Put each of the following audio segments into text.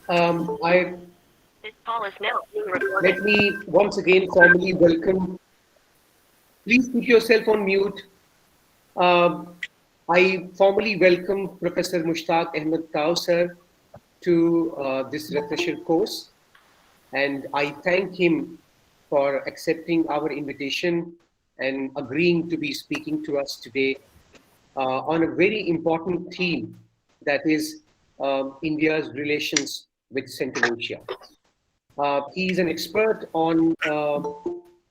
I This call is now being recorded. let me once again formally welcome. Please keep yourself on mute. Um, I formally welcome Professor Mushtaq Ahmed Tau, sir, to this refresher course, and I thank him for accepting our invitation and agreeing to be speaking to us today on a very important theme, that is India's relations with Central Asia. He is an expert on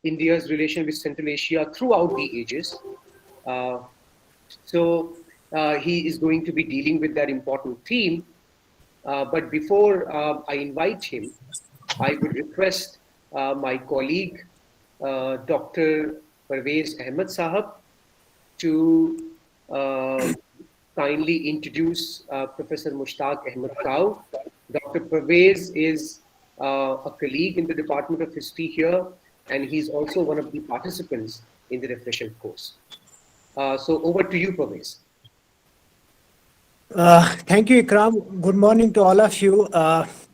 India's relation with Central Asia throughout the ages. Uh, so he is going to be dealing with that important theme. But before I invite him, I would request my colleague, Dr. Parvez Ahmed Sahab, to uh, kindly introduce Professor Mushtaq Ahmed Tau. Dr. Parvez is a colleague in the Department of History here, and he's also one of the participants in the refresher course. So over to you, Parvez. Thank you, Ikram. Good morning to all of you.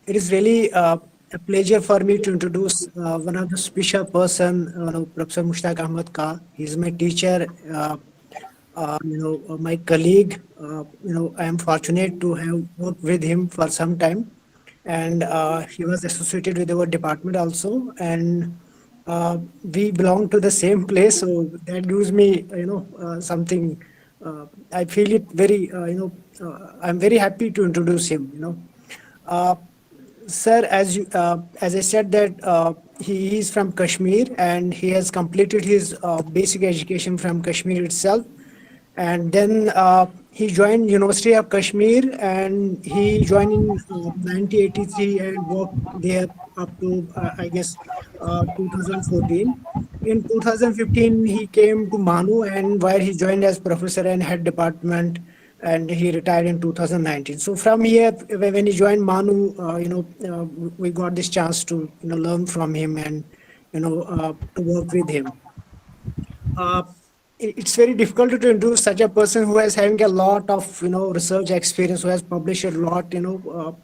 It is really a pleasure for me to introduce one of the special person, Professor Mushtaq Ahmad Ka. He's my teacher, my colleague. I am fortunate to have worked with him for some time, and he was associated with our department also, and we belong to the same place, so that gives me, something. I feel it very, I'm very happy to introduce him. Uh, Sir, as I said that he is from Kashmir and he has completed his basic education from Kashmir itself, and then he joined University of Kashmir and he joined in 1983 and worked there up to I guess 2014. In 2015, he came to Manu and where he joined as professor and head department, and he retired in 2019. So from here, when he joined Manu, we got this chance to learn from him and to work with him. uh, it's very difficult to introduce such a person who is having a lot of research experience, who has published a lot.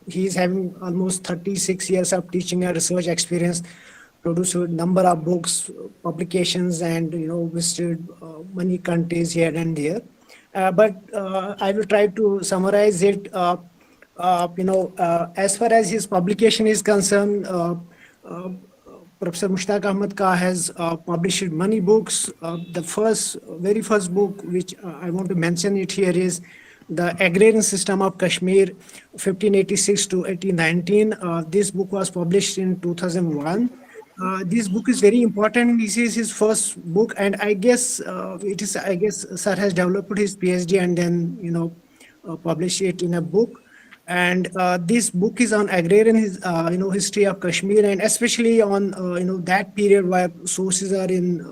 He is having almost 36 years of teaching and research experience, produced a number of books, publications, and visited many countries here and there. But I will try to summarize it. As far as his publication is concerned, uh, Professor Mushtaq Ahmad Ka has published many books. The very first book, which I want to mention it here, is The Agrarian System of Kashmir, 1586 to 1819. This book was published in 2001. This book is very important. This is his first book, and I guess it is. I guess Sir has developed his PhD and then published it in a book. And this book is on agrarian history of Kashmir, and especially on that period where sources are in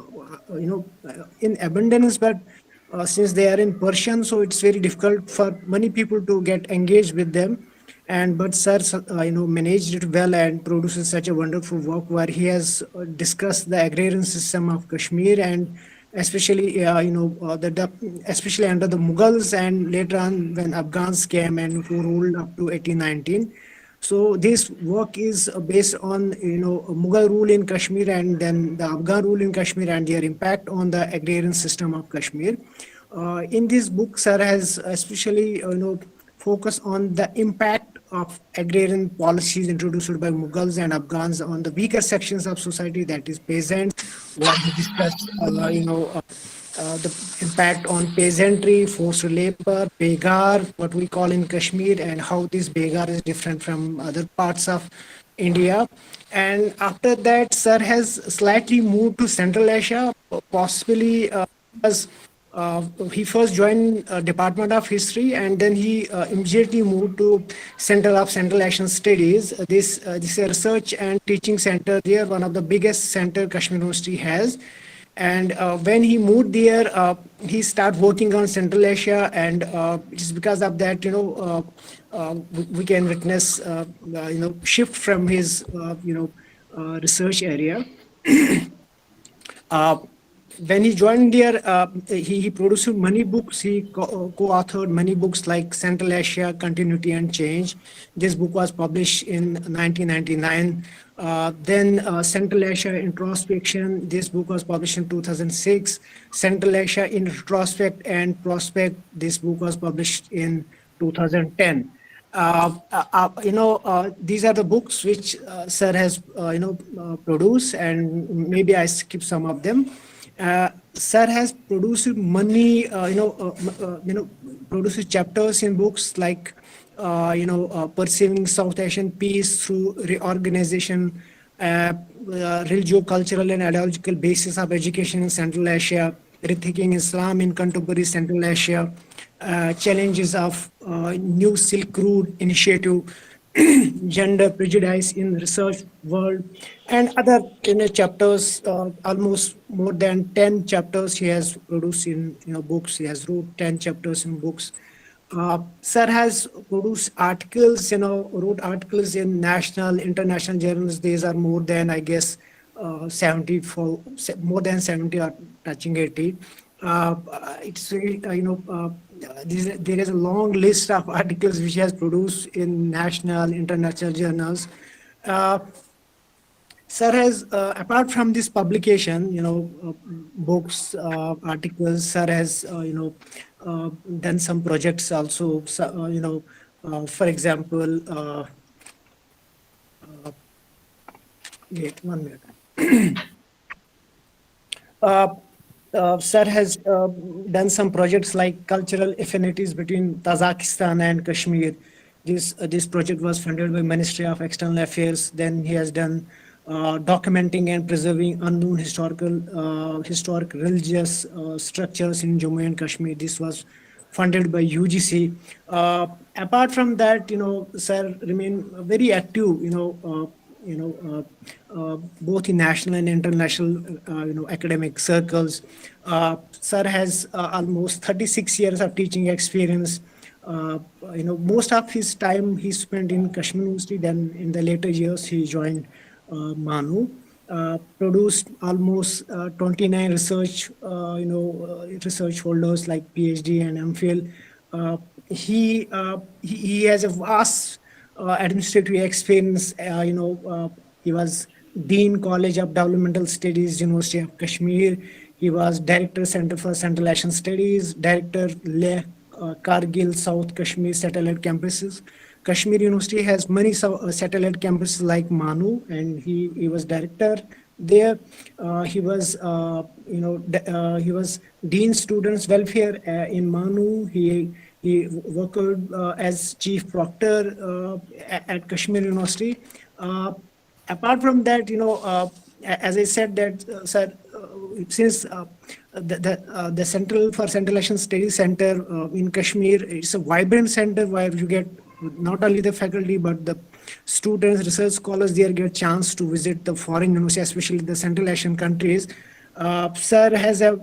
abundance, but since they are in Persian, so it's very difficult for many people to get engaged with them. And but Sir managed it well and produces such a wonderful work where he has discussed the agrarian system of Kashmir, and especially especially under the Mughals and later on when Afghans came and who ruled up to 1819. So this work is based on Mughal rule in Kashmir and then the Afghan rule in Kashmir and their impact on the agrarian system of Kashmir. In this book, Sir has especially focused on the impact of agrarian policies introduced by Mughals and Afghans on the weaker sections of society, that is peasants, where he discussed the impact on peasantry, forced labor, begar, what we call in Kashmir, and how this begar is different from other parts of India. And after that, Sir has slightly moved to Central Asia, possibly as he first joined Department of History, and then he immediately moved to Center of Central Asian Studies. This is a research and teaching center there, one of the biggest center Kashmir University has. And when he moved there, he started working on Central Asia, and it is because of that, we can witness, shift from his, research area. Uh, when he joined India, he produced many books. He co-authored many books like Central Asia, Continuity and Change. This book was published in 1999. Then Central Asia Introspection. This book was published in 2006. Central Asia in Retrospect and Prospect. This book was published in 2010. These are the books which sir has produced, and maybe I skip some of them. Sir has produced many produced chapters in books like perceiving South Asian peace through reorganization, religio-cultural and ideological basis of education in Central Asia, rethinking Islam in contemporary Central Asia, challenges of New Silk Road Initiative, gender prejudice in research world, and other chapters. Almost more than 10 chapters he has produced in books. He has wrote 10 chapters in books. Sir has produced articles, wrote articles in national, international journals. These are more than, I guess, 70 for more than 70 or touching 80. It's very, there is a long list of articles which he has produced in national, international journals. Sir has, apart from this publication, books, articles, sir has, done some projects also. So, for example, wait 1 minute. Sir has done some projects like cultural affinities between Tajikistan and Kashmir. This project was funded by Ministry of External Affairs. Then he has done documenting and preserving unknown historic religious structures in Jammu and Kashmir. This was funded by UGC. Apart from that, sir remain very active, both in national and international, academic circles. Sir has almost 36 years of teaching experience. Most of his time he spent in Kashmir University. Then in the later years, he joined Manu. Produced almost 29 research, research holders like PhD and MPhil. He has a vast administrative experience. He was Dean College of Developmental Studies, University of Kashmir. He was Director Center for Central Asian Studies, Director Leh Kargil South Kashmir Satellite Campuses. Kashmir University has many satellite campuses like Manu, and he was director there. He was he was Dean Students Welfare in Manu. He worked as Chief Proctor at Kashmir University. Apart from that, as I said that, sir, since the Central for Central Asian Studies Center in Kashmir, it's a vibrant center where you get not only the faculty but the students, research scholars there get chance to visit the foreign universities, especially the Central Asian countries. Sir has a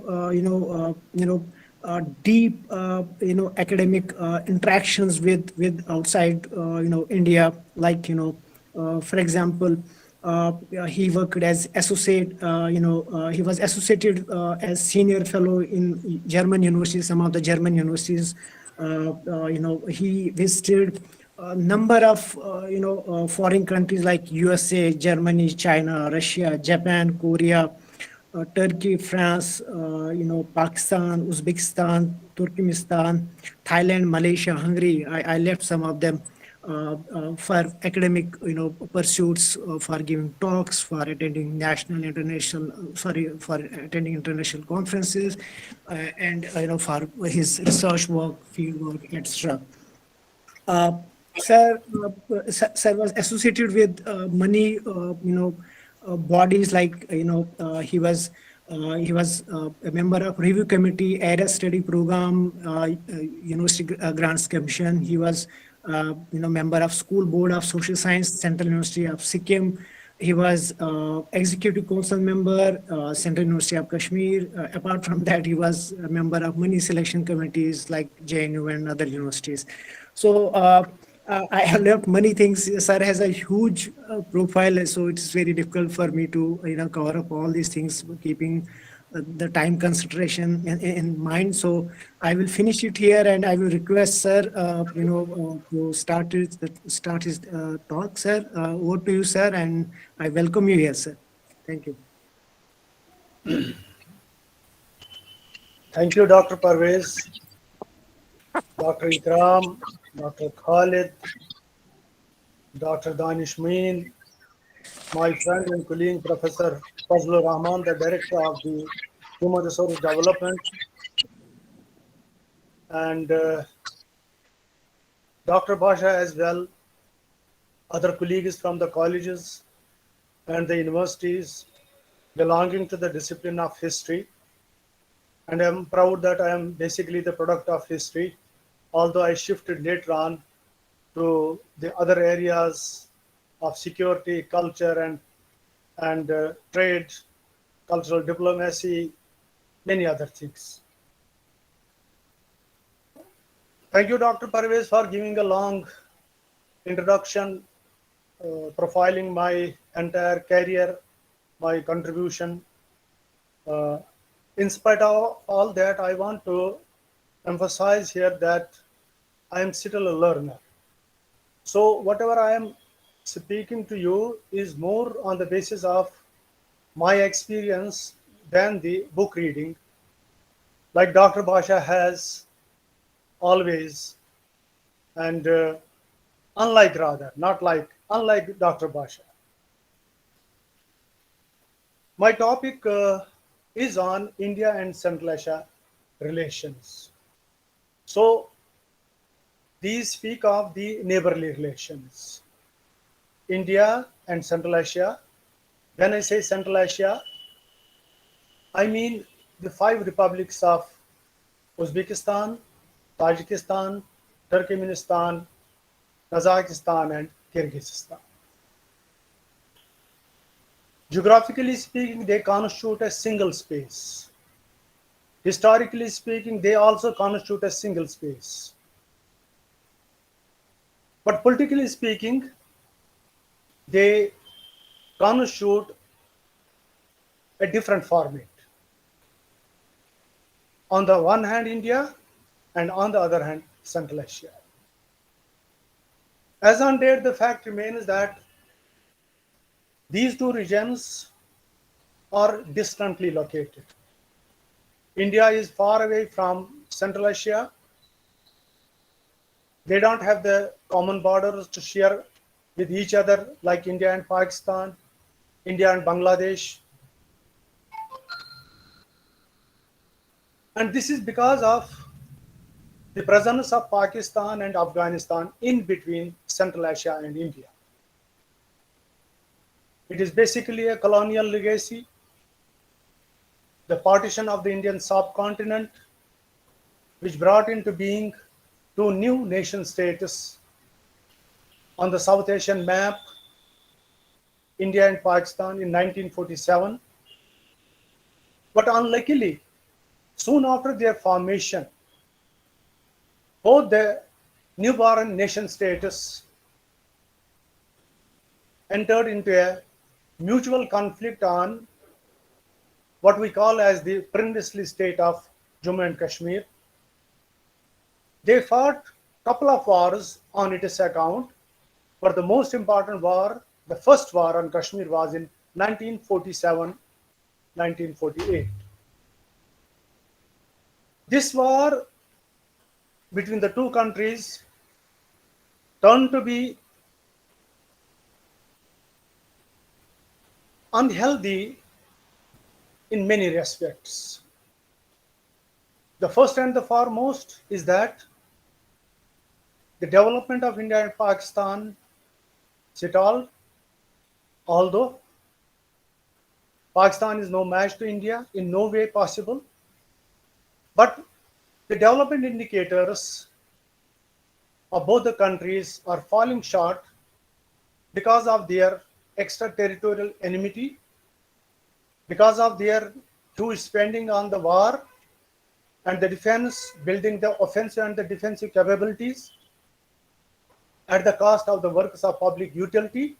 deep academic interactions with outside India, like for example, he worked as associate, he was associated as senior fellow in German universities, some of the German universities. He visited a number of, foreign countries like USA, Germany, China, Russia, Japan, Korea, Turkey, France, Pakistan, Uzbekistan, Turkmenistan, Thailand, Malaysia, Hungary. I left some of them for academic, pursuits, for giving talks, for attending for attending international conferences, and for his research work, field work, etc. Sir was associated with many, bodies like he was a member of review committee, area study program, University Grants Commission. He was member of school board of social science, Central University of Sikkim. He was executive council member, Central University of Kashmir. Apart from that, he was a member of many selection committees like JNU and other universities. So I have left many things. Sir has a huge profile, so it's very difficult for me to cover up all these things, keeping the time consideration in mind. So I will finish it here, and I will request sir, to start his talk, sir. Over to you, sir, and I welcome you here, sir. Thank you. Thank you, Dr. Parvez, Dr. Ikram, Dr. Khalid, Dr. Danish Meen, my friend and colleague, Professor Fazlur Rahman, the Director of the Human Resource Development, and Dr. Basha as well, other colleagues from the colleges and the universities belonging to the discipline of history. And I'm proud that I am basically the product of history, although I shifted later on to the other areas of security, culture, and trade, cultural diplomacy, many other things. Thank you, Dr. Parvez, for giving a long introduction, profiling my entire career, my contribution. In spite of all that, I want to emphasize here that I am still a learner. So whatever I am speaking to you is more on the basis of my experience than the book reading, like Dr. Basha has always, and unlike Dr. Basha. My topic is on India and Central Asia relations. So these speak of the neighborly relations. India and Central Asia. When I say Central Asia, I mean the 5 republics of Uzbekistan, Tajikistan, Turkmenistan, Kazakhstan, and Kyrgyzstan. Geographically speaking, they constitute a single space. Historically speaking, they also constitute a single space. But politically speaking, they constitute a different format. On the one hand, India, and on the other hand, Central Asia. As on date, the fact remains that these two regions are distantly located. India is far away from Central Asia. They don't have the common borders to share with each other like India and Pakistan, India and Bangladesh. And this is because of the presence of Pakistan and Afghanistan in between Central Asia and India. It is basically a colonial legacy, the partition of the Indian subcontinent, which brought into being 2 new nation states on the South Asian map, India and Pakistan in 1947. But unluckily, soon after their formation, both the newborn nation states entered into a mutual conflict on what we call as the princely state of Jammu and Kashmir. They fought a couple of wars on its account, but the most important war, the first war on Kashmir, was in 1947-1948. This war between the two countries turned to be unhealthy in many respects. The first and the foremost is that the development of India and Pakistan stalled, although Pakistan is no match to India, in no way possible. But the development indicators of both the countries are falling short because of their extraterritorial enmity, because of their huge spending on the war and the defense, building the offensive and the defensive capabilities at the cost of the works of public utility,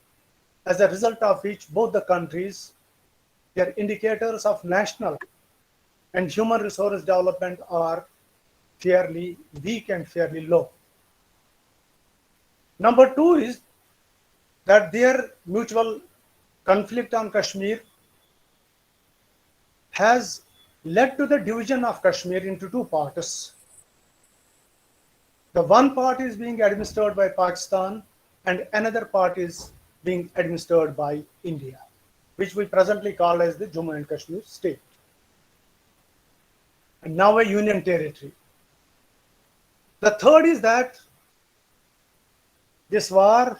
as a result of which both the countries, their indicators of national and human resource development are fairly weak and fairly low. Number two is that their mutual conflict on Kashmir has led to the division of Kashmir into two parts. The one part is being administered by Pakistan and another part is being administered by India, which we presently call as the Jammu and Kashmir state, and now a union territory. The third is that this war,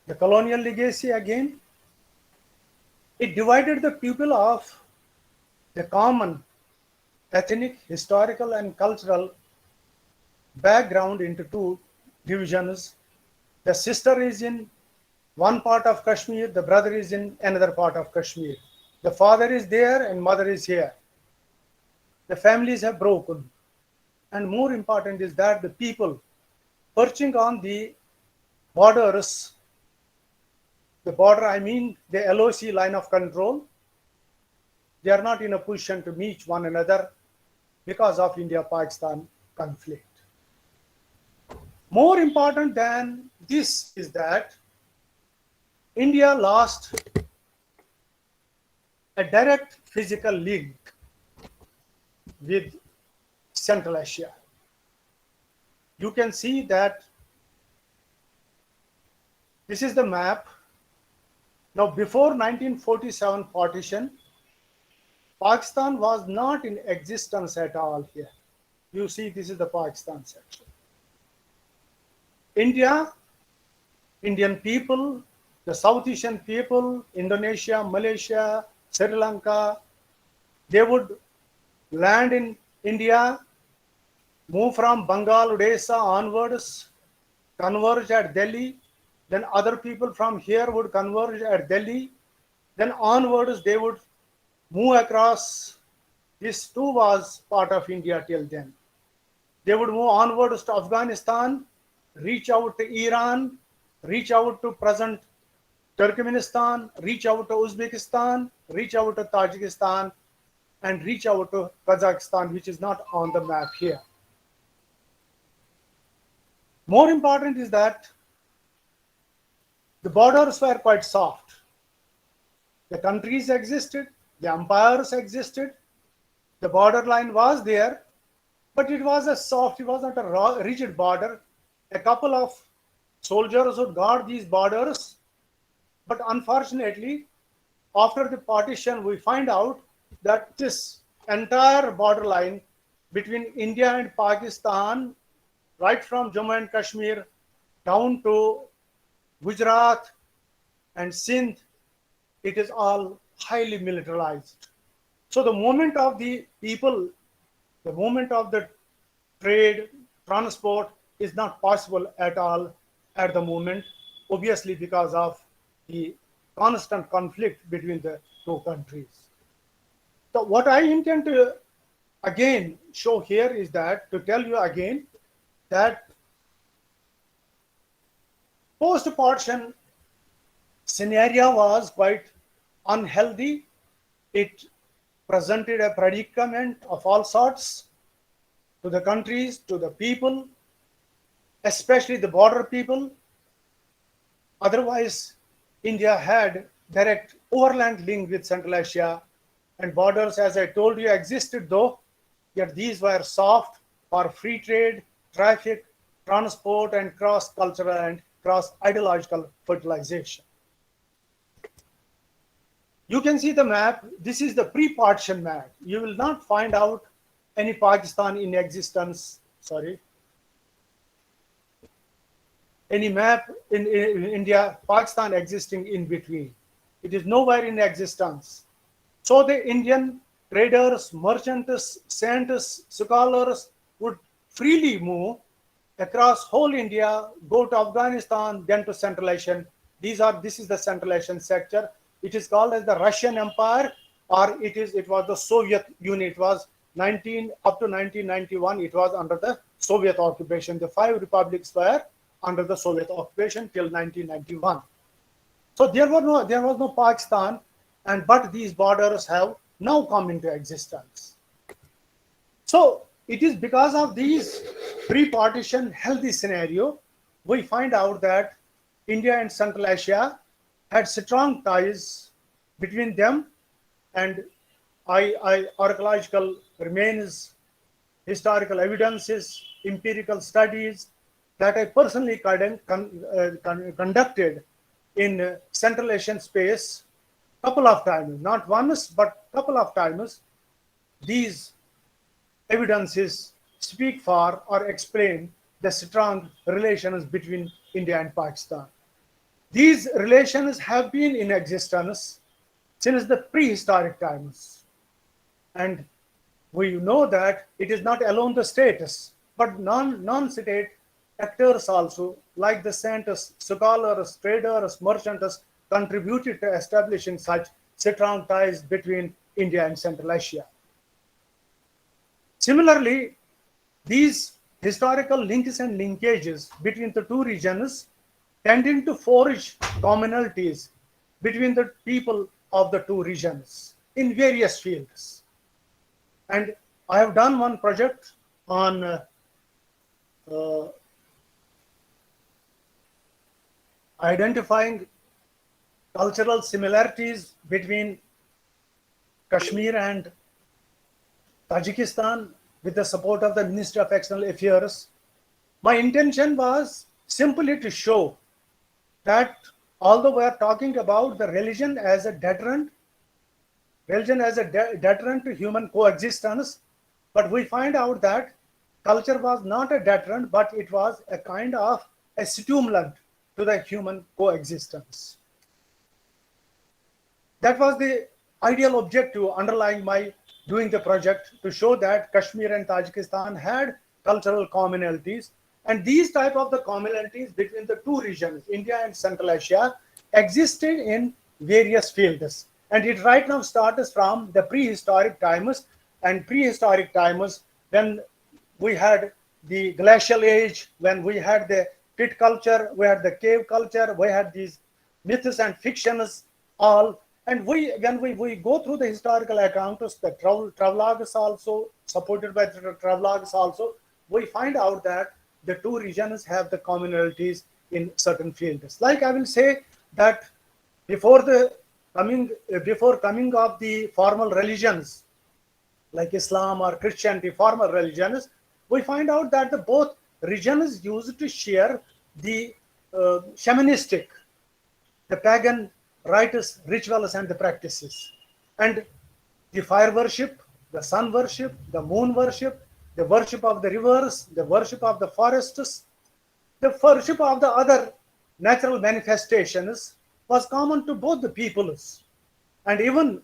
the colonial legacy again, it divided the people of the common ethnic, historical, and cultural background into two divisions. The sister is in one part of Kashmir, the brother is in another part of Kashmir. The father is there and mother is here. The families have broken. And more important is that the people perching on the borders, the border, I mean the LOC line of control, they are not in a position to meet one another because of India-Pakistan conflict. More important than this is that India lost a direct physical link with Central Asia. You can see that this is the map. Now, before 1947 partition, Pakistan was not in existence at all here. You see, this is the Pakistan section. India, Indian people, the South Asian people, Indonesia, Malaysia, Sri Lanka, they would land in India, move from Bengal, Odisha onwards, converge at Delhi. Then other people from here would converge at Delhi. Then onwards, they would move across. This too was part of India till then. They would move onwards to Afghanistan, reach out to Iran, reach out to present Turkmenistan, reach out to Uzbekistan, reach out to Tajikistan, and reach out to Kazakhstan, which is not on the map here. More important is that the borders were quite soft. The countries existed, the empires existed, the borderline was there, but it was a soft, it was not a rigid border. A couple of soldiers would guard these borders, but unfortunately, after the partition, we find out that this entire borderline between India and Pakistan, right from Jammu and Kashmir down to Gujarat and Sindh, it is all highly militarized. So the movement of the people, the movement of the trade, transport is not possible at all at the moment, obviously because of the constant conflict between the two countries. So what I intend to again show here is that, to tell you again, that post-partition scenario was quite unhealthy. It presented a predicament of all sorts to the countries, to the people, especially the border people. Otherwise, India had direct overland link with Central Asia, and borders, as I told you, existed though, yet these were soft for free trade, traffic, transport, and cross-cultural and cross-ideological fertilization. You can see the map. This is the pre-partition map. You will not find out any Pakistan in existence, any map in India, Pakistan existing in between. It is nowhere in existence. So the Indian traders, merchants, saints, scholars would freely move across whole India, go to Afghanistan, then to Central Asian. This is the Central Asian sector. It is called as the Russian Empire, or it was the Soviet Union. It was up to 1991, it was under the Soviet occupation. The 5 republics were under the Soviet occupation till 1991. So there was no Pakistan, but these borders have now come into existence. So it is because of these pre-partition healthy scenario, we find out that India and Central Asia had strong ties between them, and archaeological remains, historical evidences, empirical studies that I personally conducted in Central Asian space couple of times, not once, but couple of times. These evidences speak for or explain the strong relations between India and Pakistan. These relations have been in existence since the prehistoric times. And we know that it is not alone the states, but non-state actors also, like the scientists, scholars, traders, merchants, contributed to establishing such strong ties between India and Central Asia. Similarly, these historical links and linkages between the two regions tending to forge commonalities between the people of the two regions in various fields. And I have done one project on identifying cultural similarities between Kashmir and Tajikistan with the support of the Ministry of External Affairs. My intention was simply to show that although we are talking about the religion as a deterrent to human coexistence, but we find out that culture was not a deterrent, but it was a kind of a stimulant to the human coexistence. That was the ideal objective underlying my doing the project, to show that Kashmir and Tajikistan had cultural commonalities, and these type of the commonalities between the two regions, India and Central Asia, existed in various fields. And it right now starts from the prehistoric times, and prehistoric times when we had the glacial age, when we had the pit culture, we had the cave culture, we had these myths and fictions all. And when we go through the historical accounts, the travelogues also, supported by the travelogues also, we find out that the two regions have the commonalities in certain fields. Like I will say that before coming of the formal religions, like Islam or Christianity, formal religions, we find out that the both regions used to share the shamanistic, the pagan rites, rituals, and the practices. And the fire worship, the sun worship, the moon worship, the worship of the rivers, the worship of the forests, the worship of the other natural manifestations was common to both the peoples. And even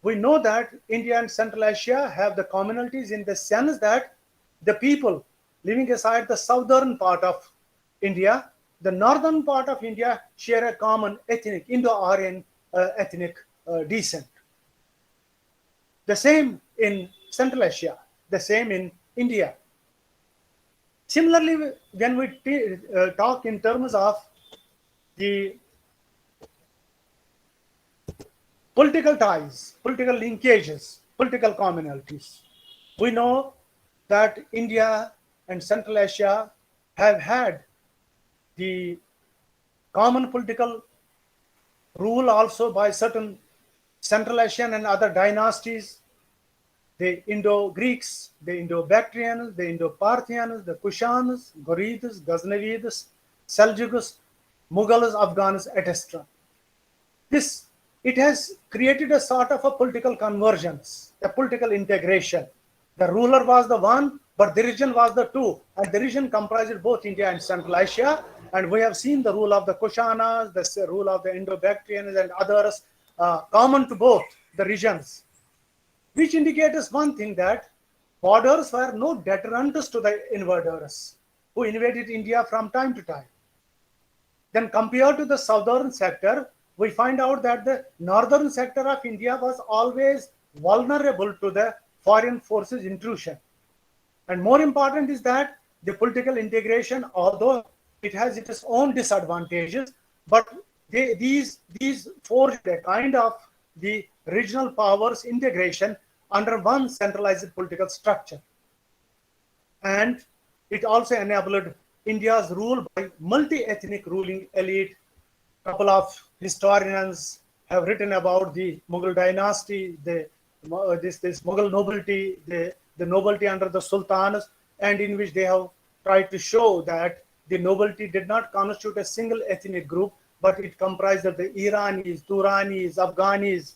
we know that India and Central Asia have the commonalities in the sense that the people living aside the southern part of India, the northern part of India share a common ethnic, Indo-Aryan ethnic descent. The same in Central Asia, the same in India. Similarly, when we talk in terms of the political ties, political linkages, political commonalities, we know that India and Central Asia have had the common political rule also by certain Central Asian and other dynasties, the Indo-Greeks, the Indo-Bactrians, the Indo-Parthians, the Kushans, Ghurids, Ghaznavids, Seljuks, Mughals, Afghans, etc. It has created a sort of a political convergence, a political integration. The ruler was the one, but the region was the two, and the region comprised both India and Central Asia. And we have seen the rule of the Kushanas, the rule of the Indo-Bactrians and others common to both the regions, which indicates one thing, that borders were no deterrents to the invaders who invaded India from time to time. Then compared to the southern sector, we find out that the northern sector of India was always vulnerable to the foreign forces intrusion. And more important is that the political integration, although it has its own disadvantages, but these forged a kind of the regional powers integration under one centralized political structure. And it also enabled India's rule by multi-ethnic ruling elite. Couple of historians have written about the Mughal dynasty, this Mughal nobility, the nobility under the sultans, and in which they have tried to show that the nobility did not constitute a single ethnic group, but it comprised of the Iranis, Turanis, Afghanis,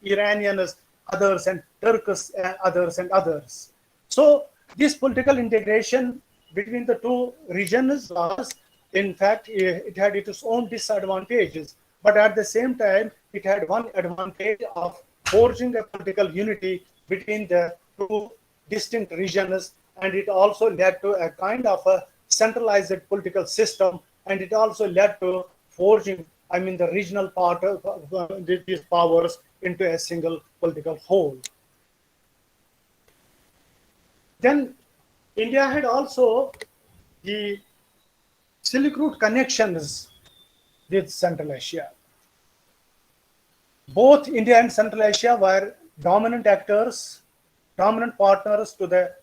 Iranians, others, and Turks, others, and others. So this political integration between the two regions was, in fact, it had its own disadvantages, but at the same time, it had one advantage of forging a political unity between the two distinct regions, and it also led to a kind of a centralized political system, and it also led to forging, the regional part of these powers into a single political whole. Then India had also the Silk Route connections with Central Asia. Both India and Central Asia were dominant actors, dominant partners to the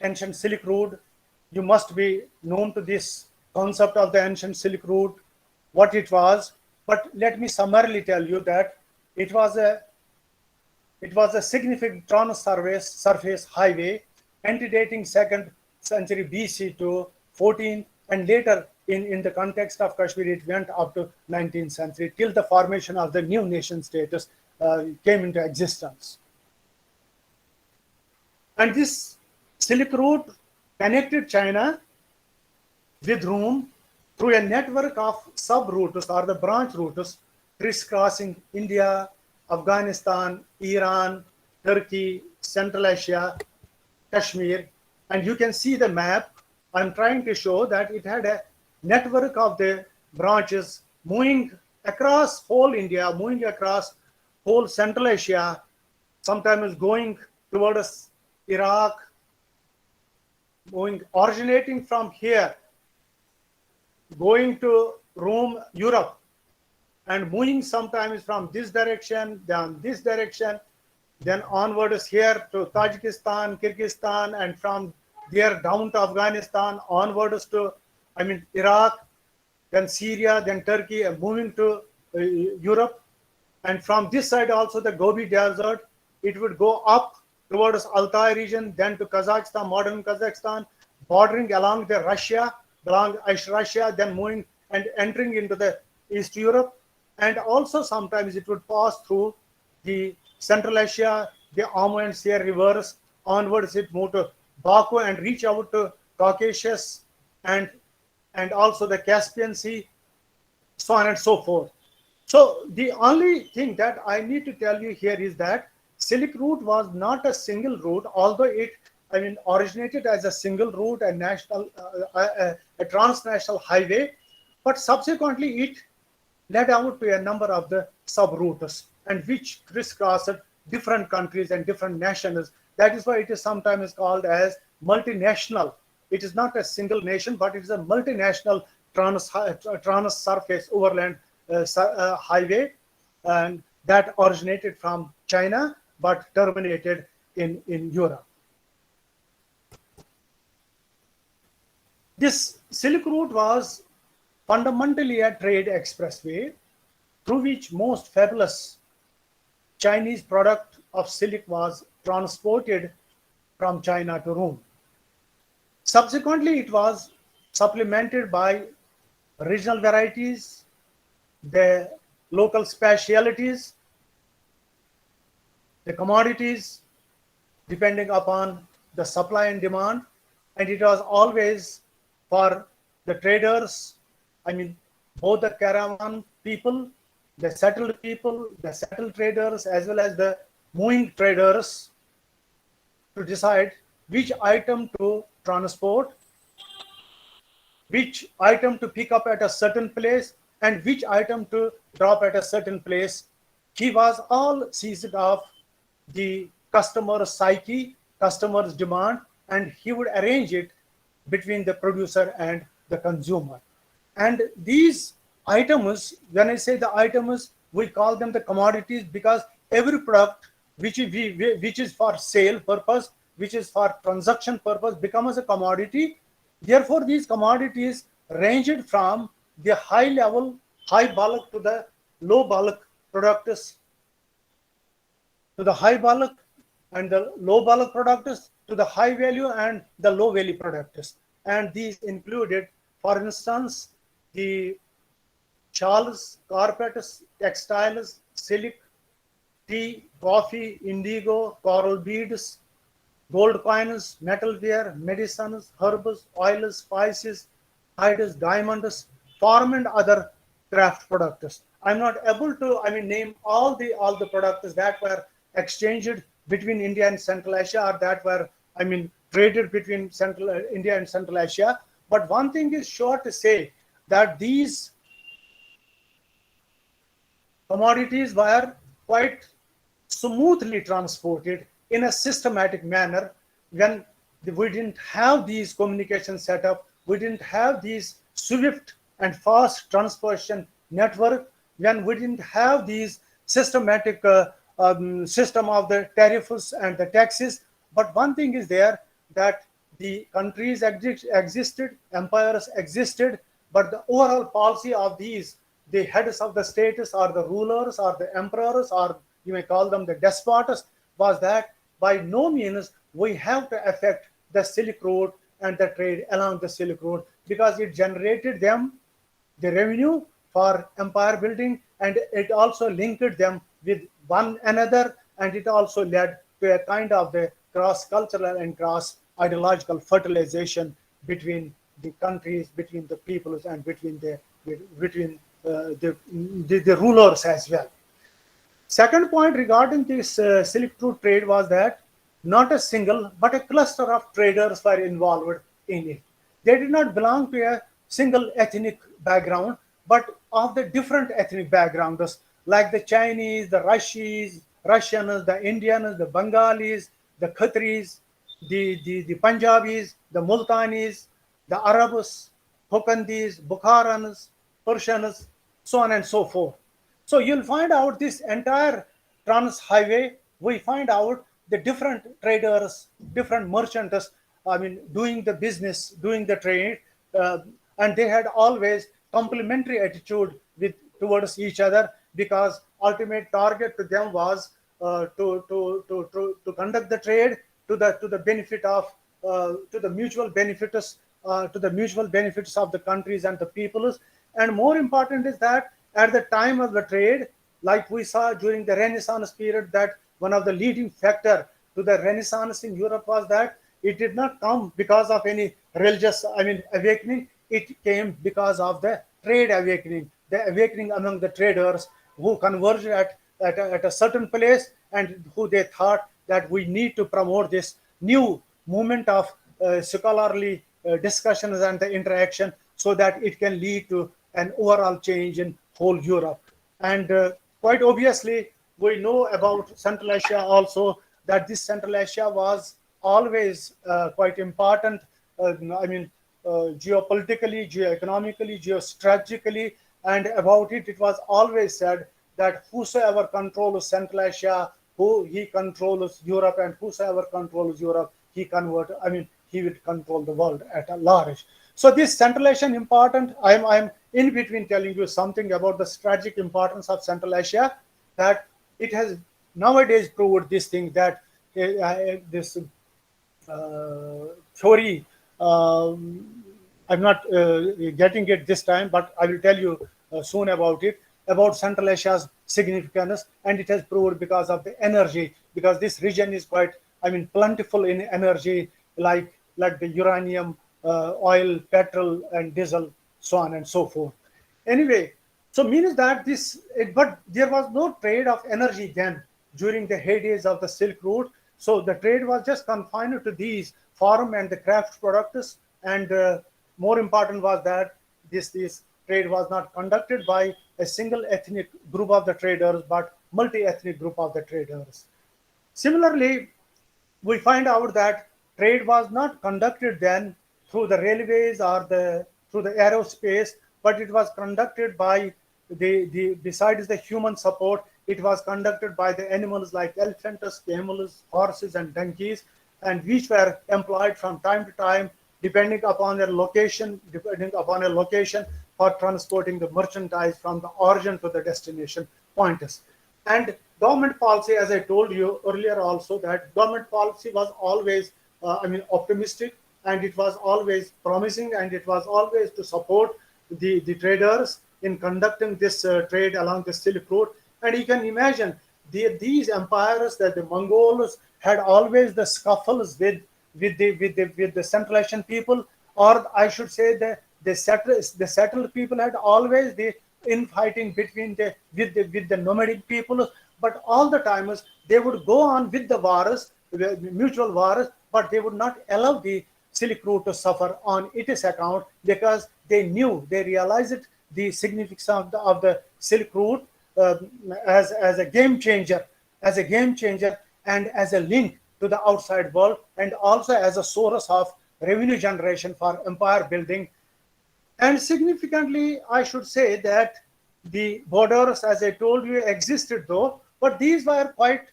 ancient Silk Route. You must be known to this concept of the ancient Silk Route, what it was. But let me summarily tell you that it was a significant trans-surface highway antedating 2nd century BC to 14th, and later in the context of Kashmir, it went up to 19th century till the formation of the new nation status came into existence. And this Silk Route connected China with Rome through a network of sub-routes or the branch routes crisscrossing India, Afghanistan, Iran, Turkey, Central Asia, Kashmir. And you can see the map. I'm trying to show that it had a network of the branches moving across whole India, moving across whole Central Asia, sometimes going towards Iraq, originating from here, going to Rome, Europe, and moving sometimes from this direction, then this direction, then onwards here to Tajikistan, Kyrgyzstan, and from there down to Afghanistan, onwards to, Iraq, then Syria, then Turkey, and moving to Europe. And from this side also the Gobi Desert, it would go up towards Altai region, then to Kazakhstan, modern Kazakhstan, bordering along the Russia, along East Russia, then moving and entering into the East Europe. And also sometimes it would pass through the Central Asia, the Amur and Sierra rivers, onwards it moved to Baku and reach out to Caucasus and also the Caspian Sea, so on and so forth. So the only thing that I need to tell you here is that Silk Route was not a single route, although it originated as a single route, a national, a transnational highway, but subsequently it led out to a number of the sub-routes and which crisscrossed different countries and different nations. That is why it is sometimes called as multinational. It is not a single nation, but it is a multinational trans-surface overland highway, and that originated from China but terminated in Europe. This Silk Route was fundamentally a trade expressway through which most fabulous Chinese product of silk was transported from China to Rome. Subsequently, it was supplemented by regional varieties, the local specialities, the commodities, depending upon the supply and demand. And it was always for the traders, both the caravan people, the settled traders, as well as the moving traders, to decide which item to transport, which item to pick up at a certain place, and which item to drop at a certain place. He was all seized of the customer's psyche, customer's demand, and he would arrange it between the producer and the consumer. And these items, when I say the items, we call them the commodities because every product which is for sale purpose, which is for transaction purpose, becomes a commodity. Therefore, these commodities ranged from the high level, high bulk to the low bulk products, to the high bulk and the low bulk products, to the high value and the low value products. And these included, for instance, the shawls, carpets, textiles, silk, tea, coffee, indigo, coral beads, gold coins, metalware, medicines, herbs, oils, spices, hides, diamonds, farm and other craft products. I'm not able to, name all the products that were exchanged between India and Central Asia, or that were, traded between Central India and Central Asia. But one thing is sure to say that these commodities were quite smoothly transported in a systematic manner. When we didn't have these communication set up, we didn't have these swift and fast transportation network, when we didn't have these systematic system of the tariffs and the taxes. But one thing is there, that the countries existed, empires existed, but the overall policy of these, the heads of the states or the rulers or the emperors, or you may call them the despots, was that by no means we have to affect the Silk Road and the trade along the Silk Road, because it generated them the revenue for empire building, and it also linked them with one another, and it also led to a kind of the cross-cultural and cross-ideological fertilization between the countries, between the peoples, and between the rulers as well. Second point regarding this Silk Road trade was that not a single but a cluster of traders were involved in it. They did not belong to a single ethnic background, but of the different ethnic backgrounds, like the Chinese, the Russians, the Indians, the Bengalis, the Khatris, the Punjabis, the Multanis, the Arabs, Hokandis, Bukharans, Persians, so on and so forth. So you'll find out this entire trans highway, we find out the different traders, different merchants, doing the business, doing the trade, and they had always complementary attitude towards each other, because ultimate target to them was to conduct the trade to the benefit of to the mutual benefits of the countries and the peoples. And more important is that at the time of the trade, like we saw during the Renaissance period, that one of the leading factor to the Renaissance in Europe was that it did not come because of any religious, awakening. It came because of the trade awakening, the awakening among the traders who converged at a certain place, and who they thought that we need to promote this new movement of scholarly discussions and the interaction, so that it can lead to an overall change in whole Europe. And quite obviously, we know about Central Asia also, that this Central Asia was always quite important, geopolitically, geoeconomically, geostrategically, and about it, it was always said that whosoever controls Central Asia, he controls Europe, and whosoever controls Europe, he will control the world at a large. So this Central Asian important, I'm in between telling you something about the strategic importance of Central Asia, that it has nowadays proved this thing, that this theory, I'm not getting it this time, but I will tell you soon about it, about Central Asia's significance, and it has proved because of the energy, because this region is quite, plentiful in energy, like the uranium, oil, petrol, and diesel, so on and so forth. Anyway, so means that but there was no trade of energy then during the heydays of the Silk Road. So the trade was just confined to these farm and the craft products, and more important was that this trade was not conducted by a single ethnic group of the traders, but multi-ethnic group of the traders. Similarly, we find out that trade was not conducted then through the railways or through the aerospace, but it was conducted by besides the human support, it was conducted by the animals like elephants, camels, horses, and donkeys, and which were employed from time to time, depending upon their location, for transporting the merchandise from the origin to the destination pointers. And government policy, as I told you earlier also, that government policy was always, optimistic, and it was always promising, and it was always to support the traders in conducting this trade along the Silk Road. And you can imagine these empires, that the Mongols had always the scuffles with the Central Asian people, or I should say the settled people had always the infighting between with the nomadic people. But all the times they would go on with the wars, the mutual wars, but they would not allow the Silk Route to suffer on its account, because they realized the significance of the Silk Route as a game changer, and as a link to the outside world, and also as a source of revenue generation for empire building. And significantly, I should say that the borders, as I told you, existed though, but these were quite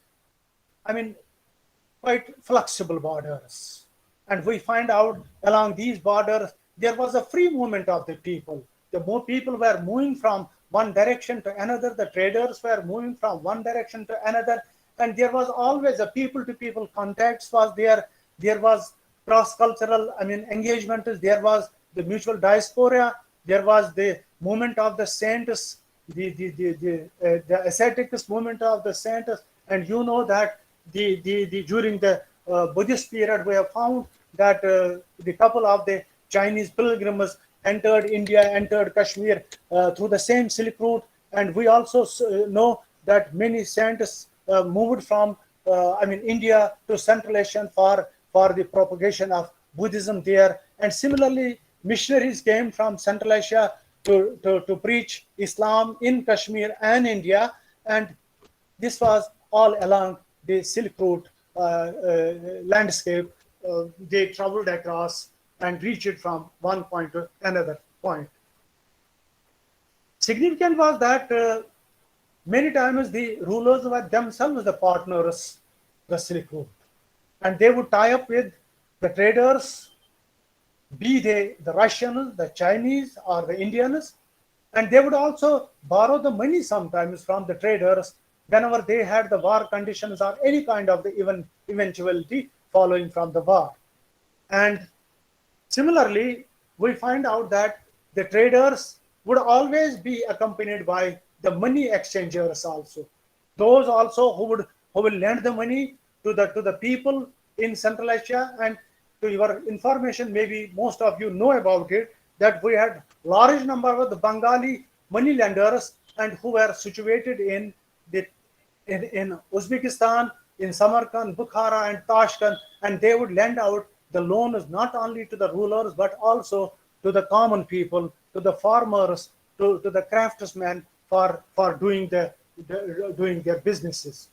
flexible borders. And we find out along these borders, there was a free movement of the people. The more people were moving from one direction to another, the traders were moving from one direction to another, and there was always a people-to-people contacts was there. There was cross-cultural, engagement. There was the mutual diaspora. There was the movement of the saints, the ascetics movement of the saints. And you know that during the Buddhist period, we have found that the couple of the Chinese pilgrims entered India, entered Kashmir through the same Silk Route. And we also know that many saints moved from India to Central Asia for the propagation of Buddhism there. And similarly, missionaries came from Central Asia to preach Islam in Kashmir and India. And this was all along the Silk Route landscape. They traveled across and reached it from one point to another point. Significant was that many times the rulers were themselves the partners, the Silk Route, and they would tie up with the traders, be they the Russians, the Chinese, or the Indians, and they would also borrow the money sometimes from the traders whenever they had the war conditions or any kind of the eventuality following from the war. And similarly, we find out that the traders would always be accompanied by the money exchangers also. Those also who will lend the money to the people in Central Asia. And to your information, maybe most of you know about it, that we had large number of the Bengali money lenders, and who were situated in Uzbekistan, in Samarkand, Bukhara, and Tashkent, and they would lend out the loans not only to the rulers but also to the common people, to the farmers, to the craftsmen for doing their businesses.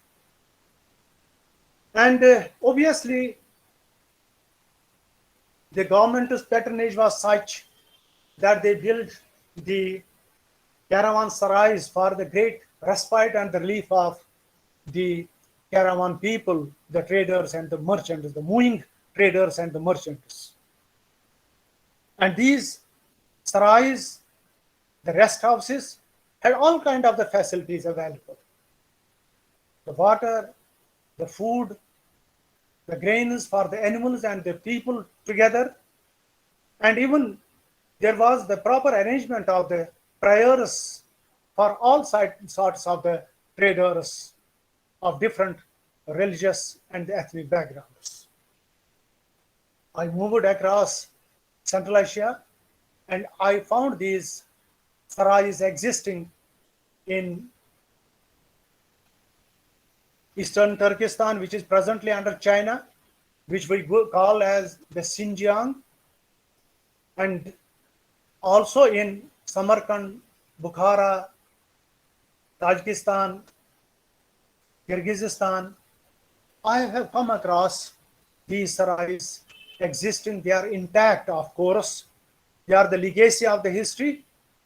And obviously, the government's patronage was such that they built the caravanserais for the great respite and the relief of the caravan people, the traders and the merchants, the moving traders and the merchants. And these sarais, the rest houses, had all kind of the facilities available. The water, the food, the grains for the animals and the people together. And even there was the proper arrangement of the prayers for all sorts of the traders of different religious and ethnic backgrounds. I moved across Central Asia, and I found these sarais existing in Eastern Turkestan, which is presently under China, which we call as the Xinjiang, and also in Samarkand, Bukhara, Tajikistan, Kyrgyzstan. I have come across these sarais existing. They are intact, of course. They are the legacy of the history,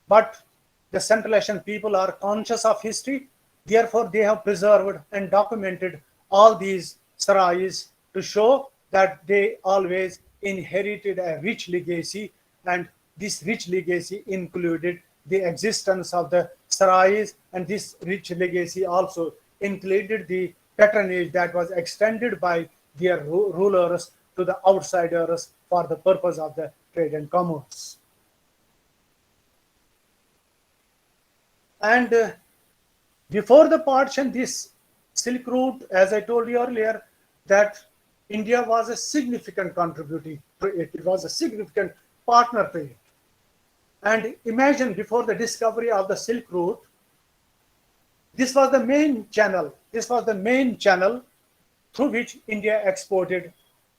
but the Central Asian people are conscious of history, Therefore, they have preserved and documented all these sarais to show that they always inherited a rich legacy, and this rich legacy included the existence of the sarais, and this rich legacy also included the patronage that was extended by their rulers to the outsiders for the purpose of the trade and commerce. And before the partition, this Silk Route, as I told you earlier, that India was a significant contributor to it. It was a significant partner to it. And imagine, before the discovery of the Silk Route, this was the main channel. This was the main channel through which India exported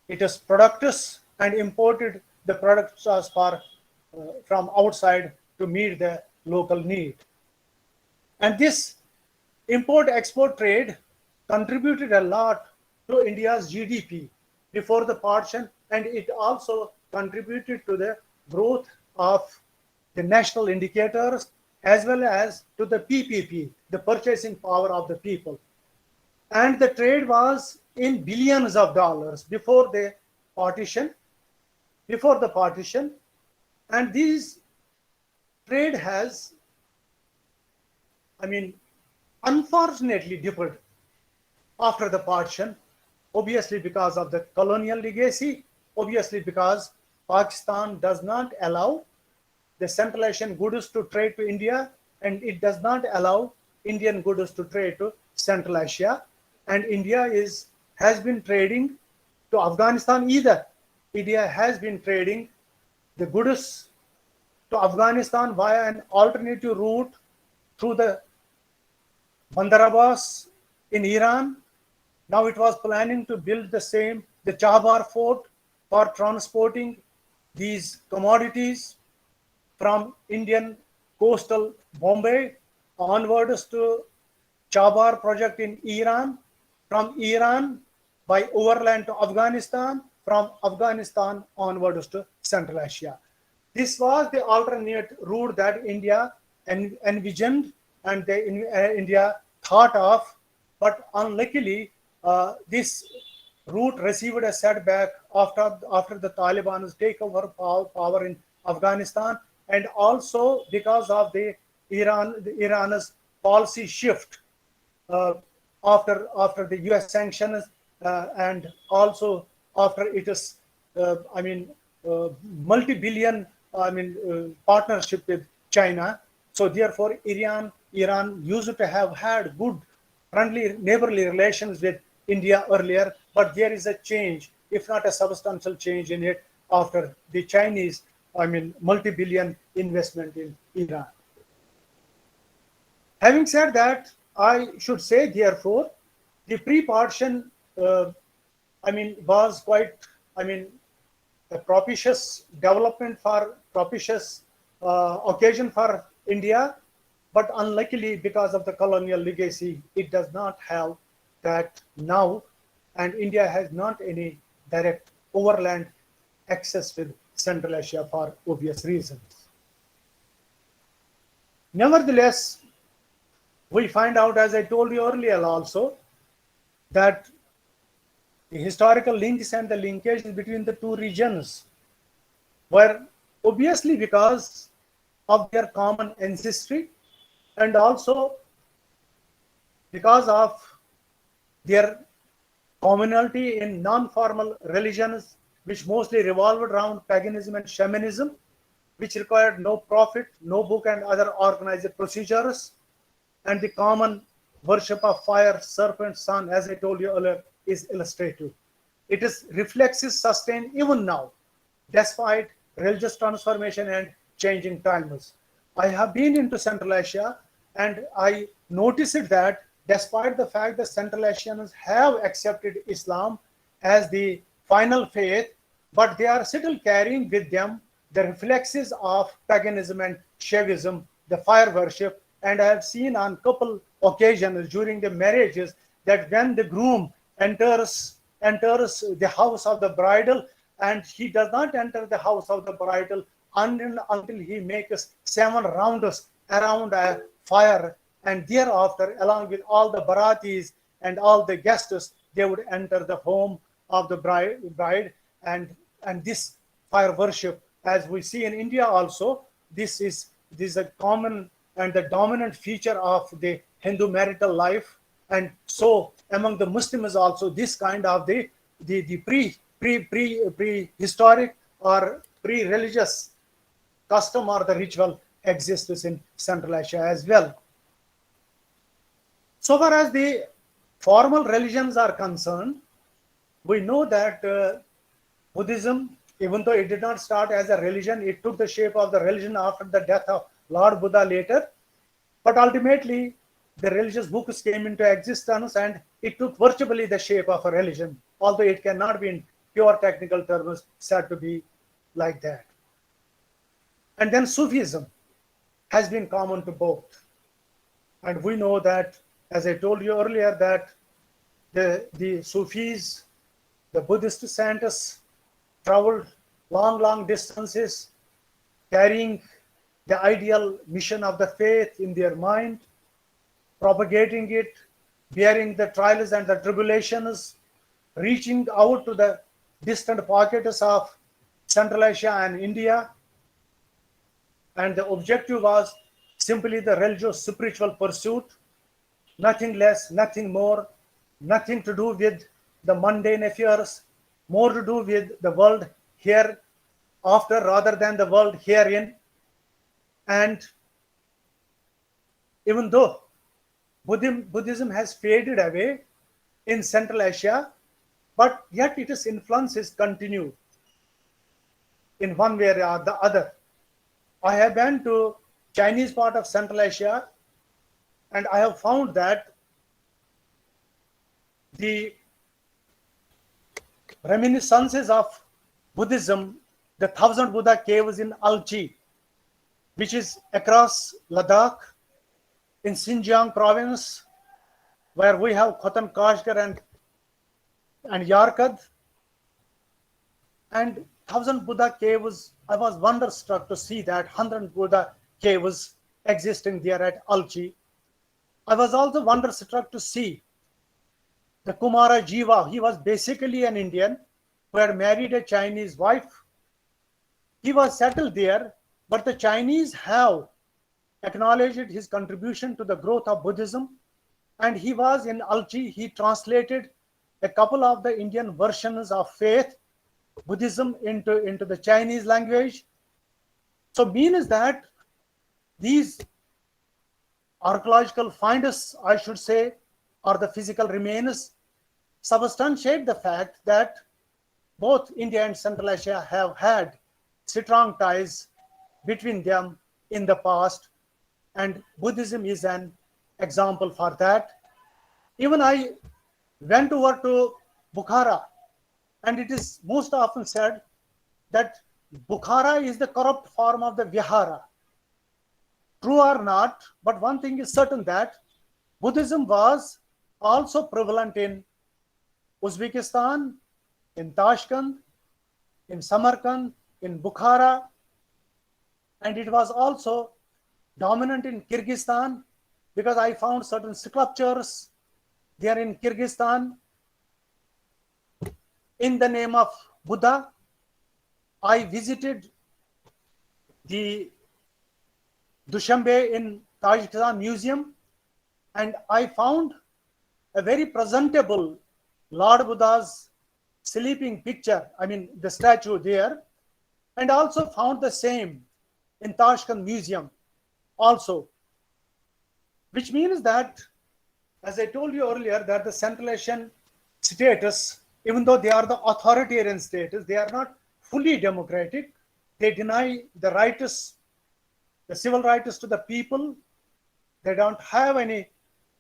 its products and imported the products as far from outside to meet the local need. And this import-export trade contributed a lot to India's GDP before the partition, and it also contributed to the growth of the national indicators as well as to the PPP, the purchasing power of the people. And the trade was in billions of dollars before the partition. And this trade has, unfortunately differed after the partition, obviously because of the colonial legacy, obviously because Pakistan does not allow the Central Asian goods to trade to India, and it does not allow Indian goods to trade to Central Asia. And India has been trading to Afghanistan either. India has been trading the goods to Afghanistan via an alternative route through the Bandar Abbas in Iran. Now it was planning to build the Chahbar fort for transporting these commodities from Indian coastal Bombay onwards to Chahbar project in Iran, from Iran by overland to Afghanistan, from Afghanistan onwards to Central Asia. This was the alternate route that India envisioned and India thought of, but unluckily this route received a setback after the Taliban's takeover power in Afghanistan, and also because of the Iran's policy shift after the US sanctions, and also after its multi-billion partnership with China. So therefore Iran used to have had good friendly neighborly relations with India earlier, but there is a change, if not a substantial change in it, after the Chinese multi-billion investment in Iran. Having said that, I should say therefore the pre-partition was quite a propitious development propitious occasion for India, but unluckily because of the colonial legacy, it does not have that now, and India has not any direct overland access with Central Asia for obvious reasons. Nevertheless, we find out, as I told you earlier also, that the historical links and the linkages between the two regions were obviously because of their common ancestry, and also because of their commonality in non-formal religions, which mostly revolved around paganism and shamanism, which required no prophet, no book, and other organized procedures, and the common worship of fire, serpent, sun, as I told you earlier, is illustrative. It is reflexes sustained even now, despite religious transformation and changing times. I have been into Central Asia, and I noticed that despite the fact that Central Asians have accepted Islam as the final faith, but they are still carrying with them the reflexes of paganism and Shaivism, the fire worship. And I have seen on couple occasions during the marriages that when the groom enters the house of the bridal, and he does not enter the house of the bridal until he makes 7 rounds around a fire, and thereafter, along with all the baratis and all the guests, they would enter the home of the bride and this fire worship, as we see in India also, this is a common and the dominant feature of the Hindu marital life. And so among the Muslims also, this kind of the prehistoric or pre-religious custom or the ritual exists in Central Asia as well. So far as the formal religions are concerned, we know that Buddhism, even though it did not start as a religion, it took the shape of the religion after the death of Lord Buddha later. But ultimately, the religious books came into existence and it took virtually the shape of a religion, although it cannot be in pure technical terms said to be like that. And then Sufism has been common to both. And we know that, as I told you earlier, that the Sufis, the Buddhist saints, traveled long distances, carrying the ideal mission of the faith in their mind, propagating it, bearing the trials and the tribulations, reaching out to the distant pockets of Central Asia and India. And the objective was simply the religious spiritual pursuit, nothing less, nothing more, nothing to do with the mundane affairs, more to do with the world hereafter rather than the world herein. And even though Buddhism has faded away in Central Asia, but yet its influence is continued in one way or the other. I have been to Chinese part of Central Asia, and I have found that the reminiscences of Buddhism, the 1000 Buddha caves in Alchi, which is across Ladakh in Xinjiang province, where we have Khotan Kashgar and Yarkad, and 1000 Buddha caves. I was wonderstruck to see that 100 Buddha caves existing there at Alchi. I was also wonderstruck to see the Kumara Jiva. He was basically an Indian who had married a Chinese wife. He was settled there, but the Chinese have acknowledged his contribution to the growth of Buddhism. And he was in Alchi. He translated a couple of the Indian versions of faith, Buddhism, into the Chinese language. So means that these archaeological finds, I should say, or the physical remains, substantiate the fact that both India and Central Asia have had strong ties between them in the past, and Buddhism is an example for that. Even I went over to Bukhara, and it is most often said that Bukhara is the corrupt form of the Vihara. True or not, but one thing is certain, that Buddhism was also prevalent in Uzbekistan, in Tashkent, in Samarkand, in Bukhara, and it was also dominant in Kyrgyzstan, because I found certain sculptures there in Kyrgyzstan in the name of Buddha. I visited the Dushanbe in Tajikistan Museum, and I found a very presentable Lord Buddha's sleeping picture, I mean the statue there, and also found the same in Tashkent Museum also, which means that, as I told you earlier, that the Central Asian states, even though they are the authoritarian states, they are not fully democratic. They deny the rights, the civil rights to the people. They don't have any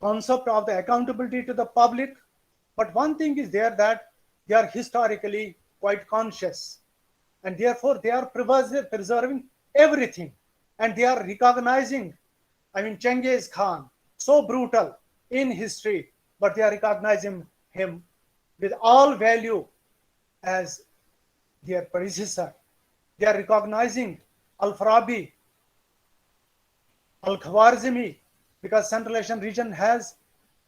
concept of the accountability to the public. But one thing is there, that they are historically quite conscious, and therefore they are preserving everything, and they are recognizing, I mean, Genghis Khan, so brutal in history, but they are recognizing him with all value as their predecessor. They are recognizing Al-Farabi, Al-Khwarizmi because Central Asian region has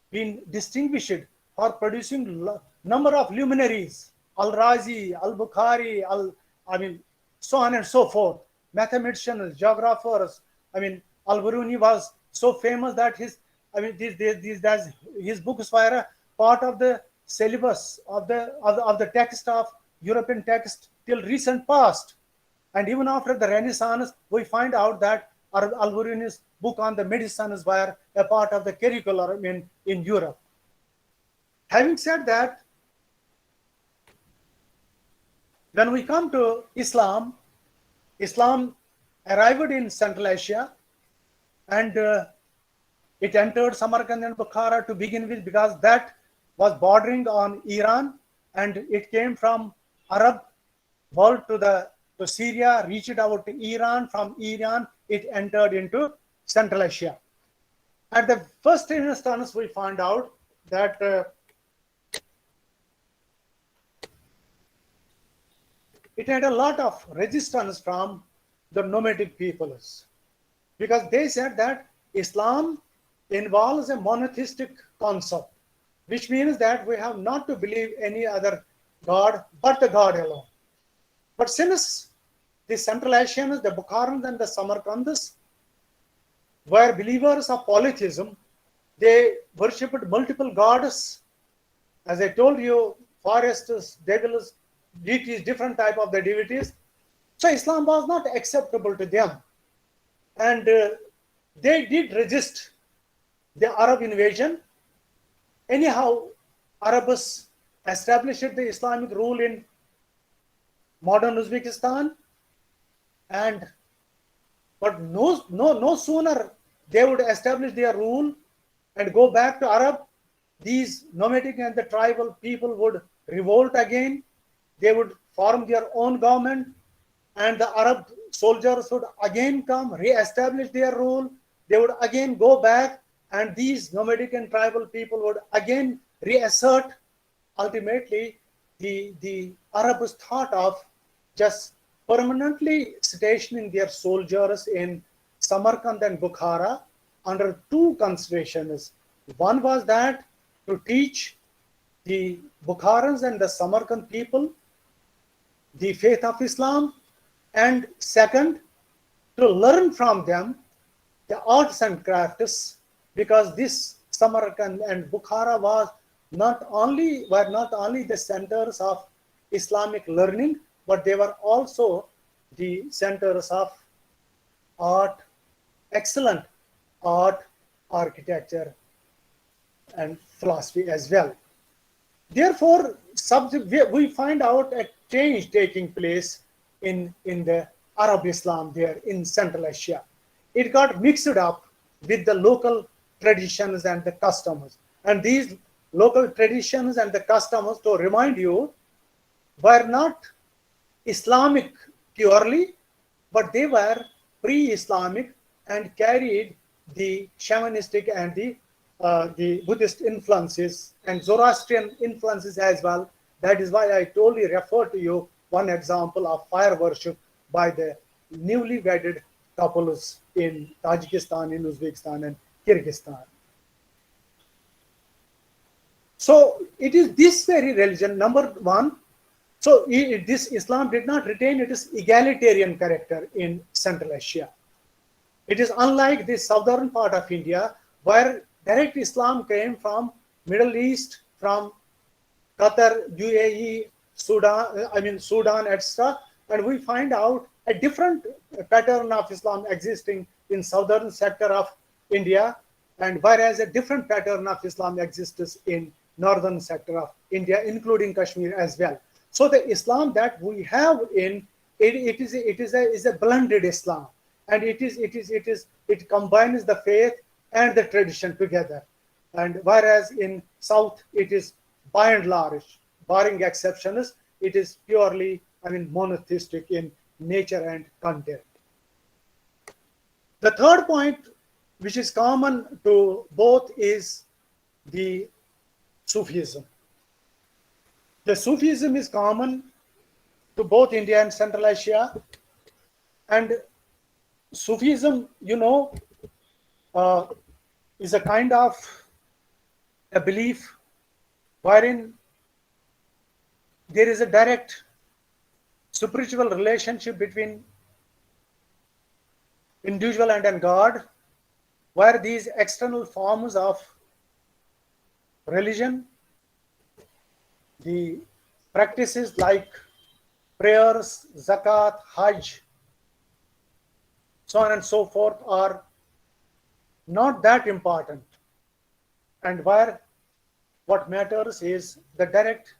been distinguished for producing number of luminaries, Al-Razi, Al-Bukhari, so on and so forth, mathematicians, geographers. Al-Biruni was so famous that his books were a part of the syllabus of the text of European text till recent past. And even after the Renaissance, we find out that Al-Biruni's book on the medicines were a part of the curriculum in Europe. Having said that, when we come to Islam, Islam arrived in Central Asia, and it entered Samarkand and Bukhara to begin with, because that was bordering on Iran, and it came from Arab world to Syria, reached out to Iran. From Iran, it entered into Central Asia. At the first instance, we find out that it had a lot of resistance from the nomadic peoples, because they said that Islam involves a monotheistic concept, which means that we have not to believe any other God but the God alone. But since the Central Asians, the Bukharans and the Samarkandis were believers of polytheism, they worshipped multiple gods. As I told you, forests, devils, deities, different type of the deities. So Islam was not acceptable to them, and they did resist the Arab invasion. Anyhow, Arabs established the Islamic rule in modern Uzbekistan, but no sooner they would establish their rule and go back to Arab, these nomadic and the tribal people would revolt again. They would form their own government, and the Arab soldiers would again come, re-establish their rule. They would again go back, and these nomadic and tribal people would again reassert. Ultimately, the Arabs thought of just permanently stationing their soldiers in Samarkand and Bukhara under two considerations. One was that to teach the Bukharans and the Samarkand people the faith of Islam, and second, to learn from them the arts and crafts, because this Samarkand and Bukhara were not only the centers of Islamic learning, but they were also the centers of art, excellent art, architecture, and philosophy as well. Therefore, we find out a change taking place in the Arab Islam there in Central Asia. It got mixed up with the local traditions and the customs. And these local traditions and the customs, to remind you, were not Islamic purely, but they were pre-Islamic and carried the shamanistic and the Buddhist influences and Zoroastrian influences as well. That is why I totally refer to you one example of fire worship by the newly wedded couples in Tajikistan, in Uzbekistan, and Kyrgyzstan. So it is this very religion, number one. So this Islam did not retain its egalitarian character in Central Asia. It is unlike the southern part of India, where direct Islam came from Middle East, from Qatar, UAE, Sudan, etc. And we find out a different pattern of Islam existing in southern sector of India, and whereas a different pattern of Islam exists in northern sector of India, including Kashmir as well. So the Islam that we have it is a blended Islam, and it combines the faith and the tradition together. And whereas in South it is by and large, barring exceptions, it is purely monotheistic in nature and content. The third point, which is common to both, is the Sufism. The Sufism is common to both India and Central Asia. And Sufism, is a kind of a belief wherein there is a direct spiritual relationship between individual and God, where these external forms of religion, the practices like prayers, zakat, hajj, so on and so forth, are not that important, and where what matters is the direct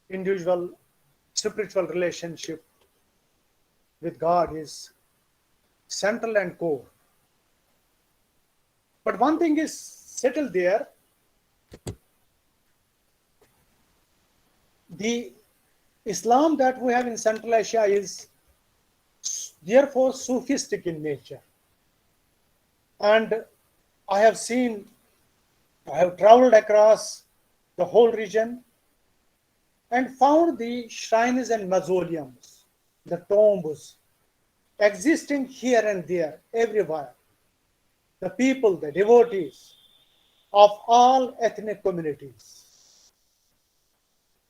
individual spiritual relationship with God is central and core. But one thing is settled there: the Islam that we have in Central Asia is therefore Sufistic in nature. And I have traveled across the whole region and found the shrines and mausoleums, the tombs, existing here and there, everywhere. The people, the devotees of all ethnic communities,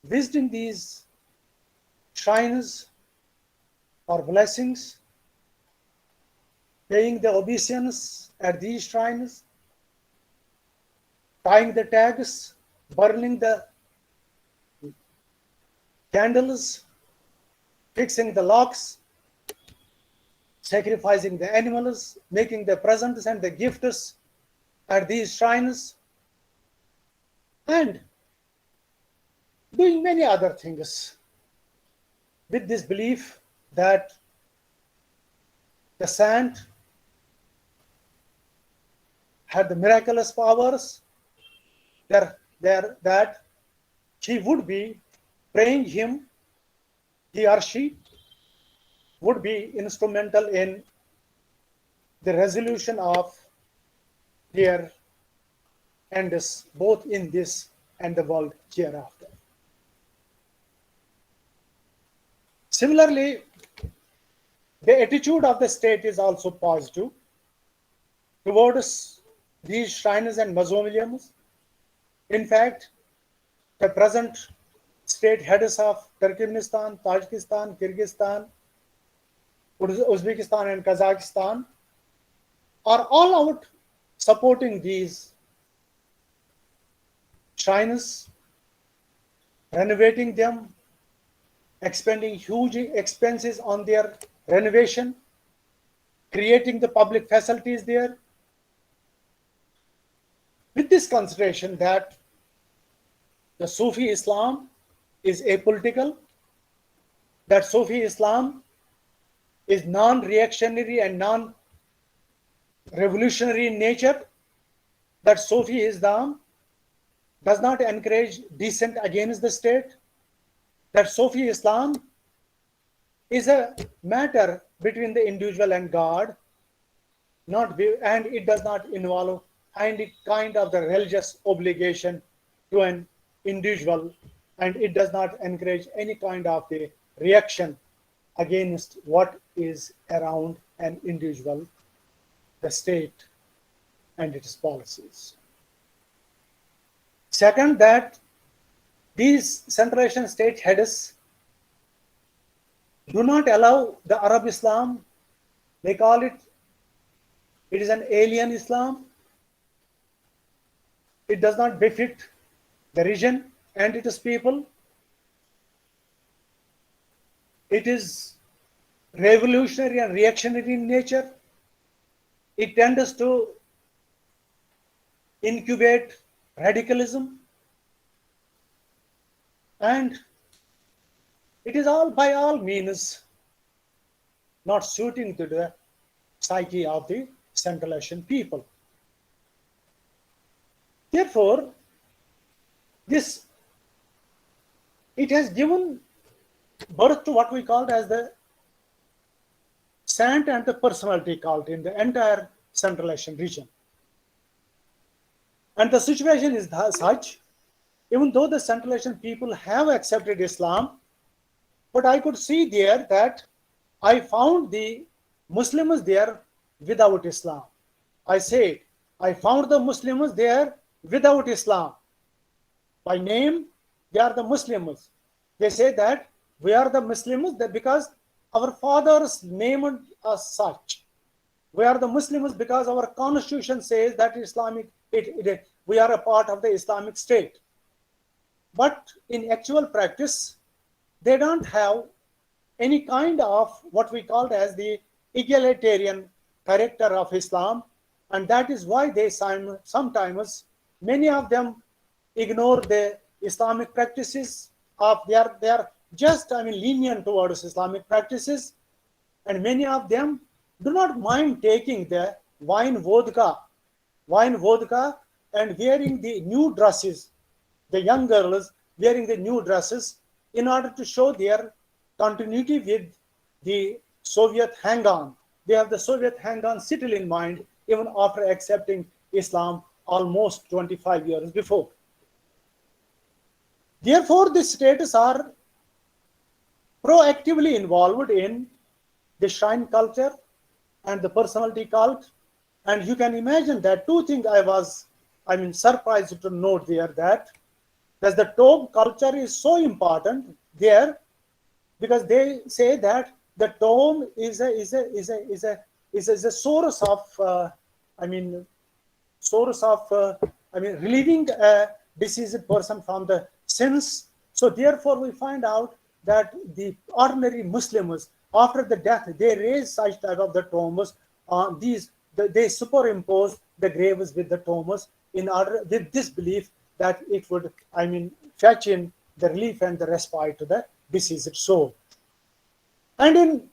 visiting these shrines for blessings, paying the obeisance at these shrines, tying the tags, burning the candles, fixing the locks, sacrificing the animals, making the presents and the gifts at these shrines, and doing many other things with this belief that the saint had the miraculous powers, that he would be praying him, he or she would be instrumental in the resolution of their ends, both in this and the world hereafter. Similarly, the attitude of the state is also positive towards these shrines and mausoleums. In fact, the present state heads of Turkmenistan, Tajikistan, Kyrgyzstan, Uzbekistan and Kazakhstan are all out supporting these shrines, renovating them, expending huge expenses on their renovation, creating the public facilities there, with this consideration that the Sufi Islam is apolitical, that Sufi Islam is non-reactionary and non-revolutionary in nature, that Sufi Islam does not encourage dissent against the state, that Sufi Islam is a matter between the individual and God, and it does not involve any kind of the religious obligation to an individual, and it does not encourage any kind of the reaction against what is around an individual, the state, and its policies. Second, that these Central Asian state heads do not allow the Arab Islam, they call it is an alien Islam. It does not befit the region and its people. It is revolutionary and reactionary in nature. It tends to incubate radicalism, and it is all by all means not suiting to the psyche of the Central Asian people. Therefore, it has given birth to what we called as the saint and the personality cult in the entire Central Asian region. And the situation is such, even though the Central Asian people have accepted Islam, but I could see there that I found the Muslims there without Islam. I said I found the Muslims there without Islam. By name, they are the Muslims. They say that we are the Muslims because our fathers named us such. We are the Muslims because our constitution says that we are a part of the Islamic State. But in actual practice, they don't have any kind of what we call as the egalitarian character of Islam, and that is why they sometimes many of them ignore the Islamic practices of they are just lenient towards Islamic practices, and many of them do not mind taking the wine vodka and wearing the new dresses, the young girls wearing the new dresses in order to show their continuity with the Soviet hang-on. They have the Soviet hang-on still in mind even after accepting Islam almost 25 years before. Therefore, the states are proactively involved in the shrine culture and the personality cult. And you can imagine that two things I was surprised to note there, that the tomb culture is so important there, because they say that the tomb is a source of relieving a deceased person from the sins. So therefore we find out that the ordinary Muslims, after the death, they raise such type of the tombs on they superimpose the graves with the tombs in order with this belief that it would fetch in the relief and the respite to the deceased soul. And in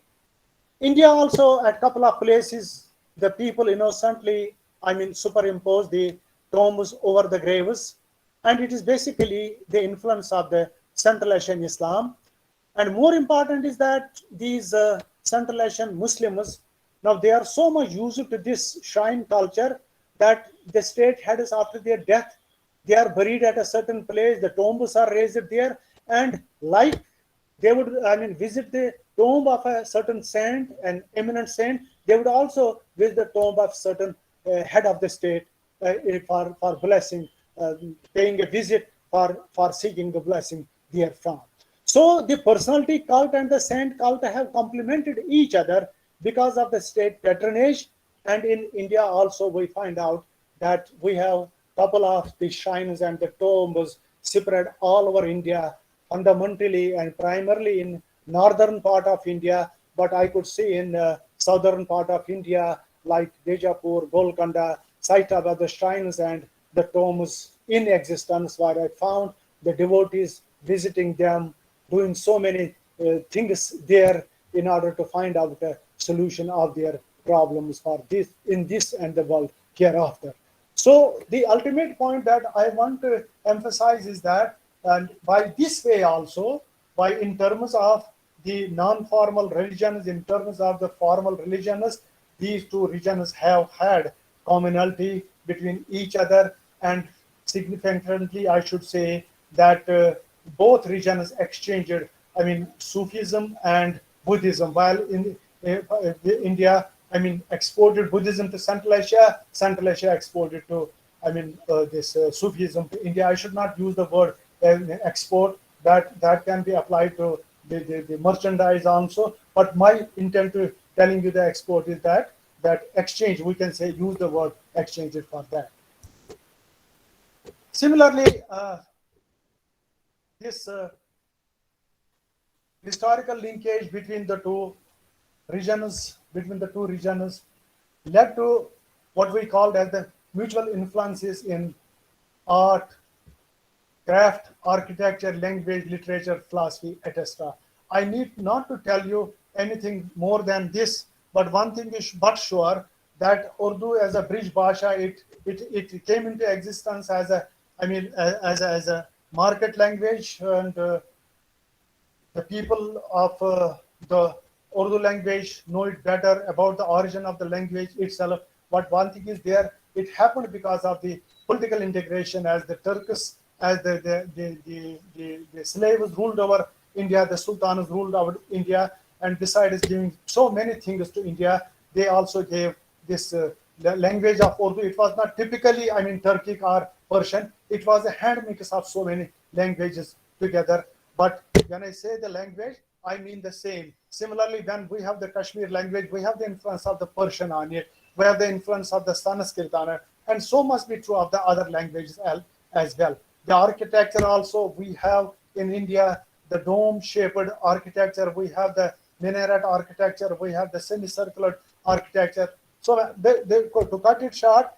India also, at a couple of places, the people innocently superimpose the tombs over the graves, and it is basically the influence of the Central Asian Islam. And more important is that these Central Asian Muslims, now they are so much used to this shrine culture that the state heads, after their death, they are buried at a certain place, the tombs are raised there, and like they would visit the tomb of a certain saint, an eminent saint, they would also visit the tomb of certain head of the state for blessing, paying a visit for seeking the blessing therefrom. So the personality cult and the saint cult have complemented each other because of the state patronage. And in India also we find out that we have couple of the shrines and the tombs spread all over India, fundamentally and primarily in northern part of India, but I could see in southern part of India like Dejapur, Golconda, Saitaba, the shrines and the tombs in existence, where I found the devotees visiting them, doing so many things there in order to find out the solution of their problems for this in this and the world hereafter. So the ultimate point that I want to emphasize is that, and by this way also, by in terms of the non-formal religions, in terms of the formal religions, these two religions have had commonality between each other, and significantly I should say that both religions exchanged, Sufism and Buddhism, while in India, exported Buddhism to Central Asia, Central Asia exported to, this Sufism to India. I should not use the word export, that can be applied to the merchandise also, but my intent to telling you the export is that exchange, we can say, use the word exchange it for that. Similarly, this historical linkage between the two regions led to what we called as the mutual influences in art, craft, architecture, language, literature, philosophy, etc. I need not to tell you anything more than this, but one thing is but sure, that Urdu as a bridge bhasha, it came into existence as a as a market language, and the people of the Urdu language know it better about the origin of the language itself. But one thing is there, it happened because of the political integration, as the Turks, as the slaves ruled over India, the sultans ruled over India, and besides giving so many things to India, they also gave this the language of Urdu. It was not typically, I mean, Turkic or Persian. It was a hand mix of so many languages together. But when I say the language, I mean the same. Similarly, when we have the Kashmir language, we have the influence of the Persian on it. We have the influence of the Sanskrit on it. And so must be true of the other languages as well. The architecture also, we have in India, the dome-shaped architecture. We have the minaret architecture. We have the semicircular architecture. So to cut it short,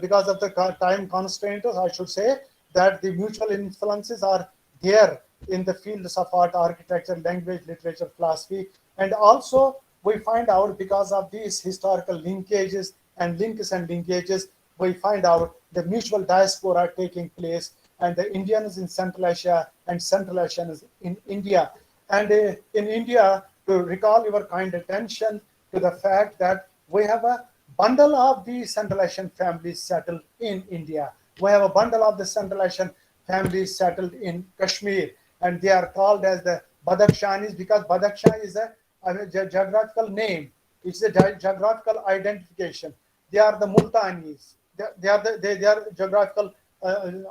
because of the time constraints, I should say that the mutual influences are there in the fields of art, architecture, language, literature, philosophy. And also we find out because of these historical linkages and linkages, we find out the mutual diaspora taking place, and the Indians in Central Asia and Central Asians in India. And in India, to recall your kind attention to the fact that we have a bundle of the Central Asian families settled in India. We have a bundle of the Central Asian families settled in Kashmir, and they are called as the Badakhshanis because Badakhshan is a geographical name. It's a geographical identification. They are the Multanis. They are geographical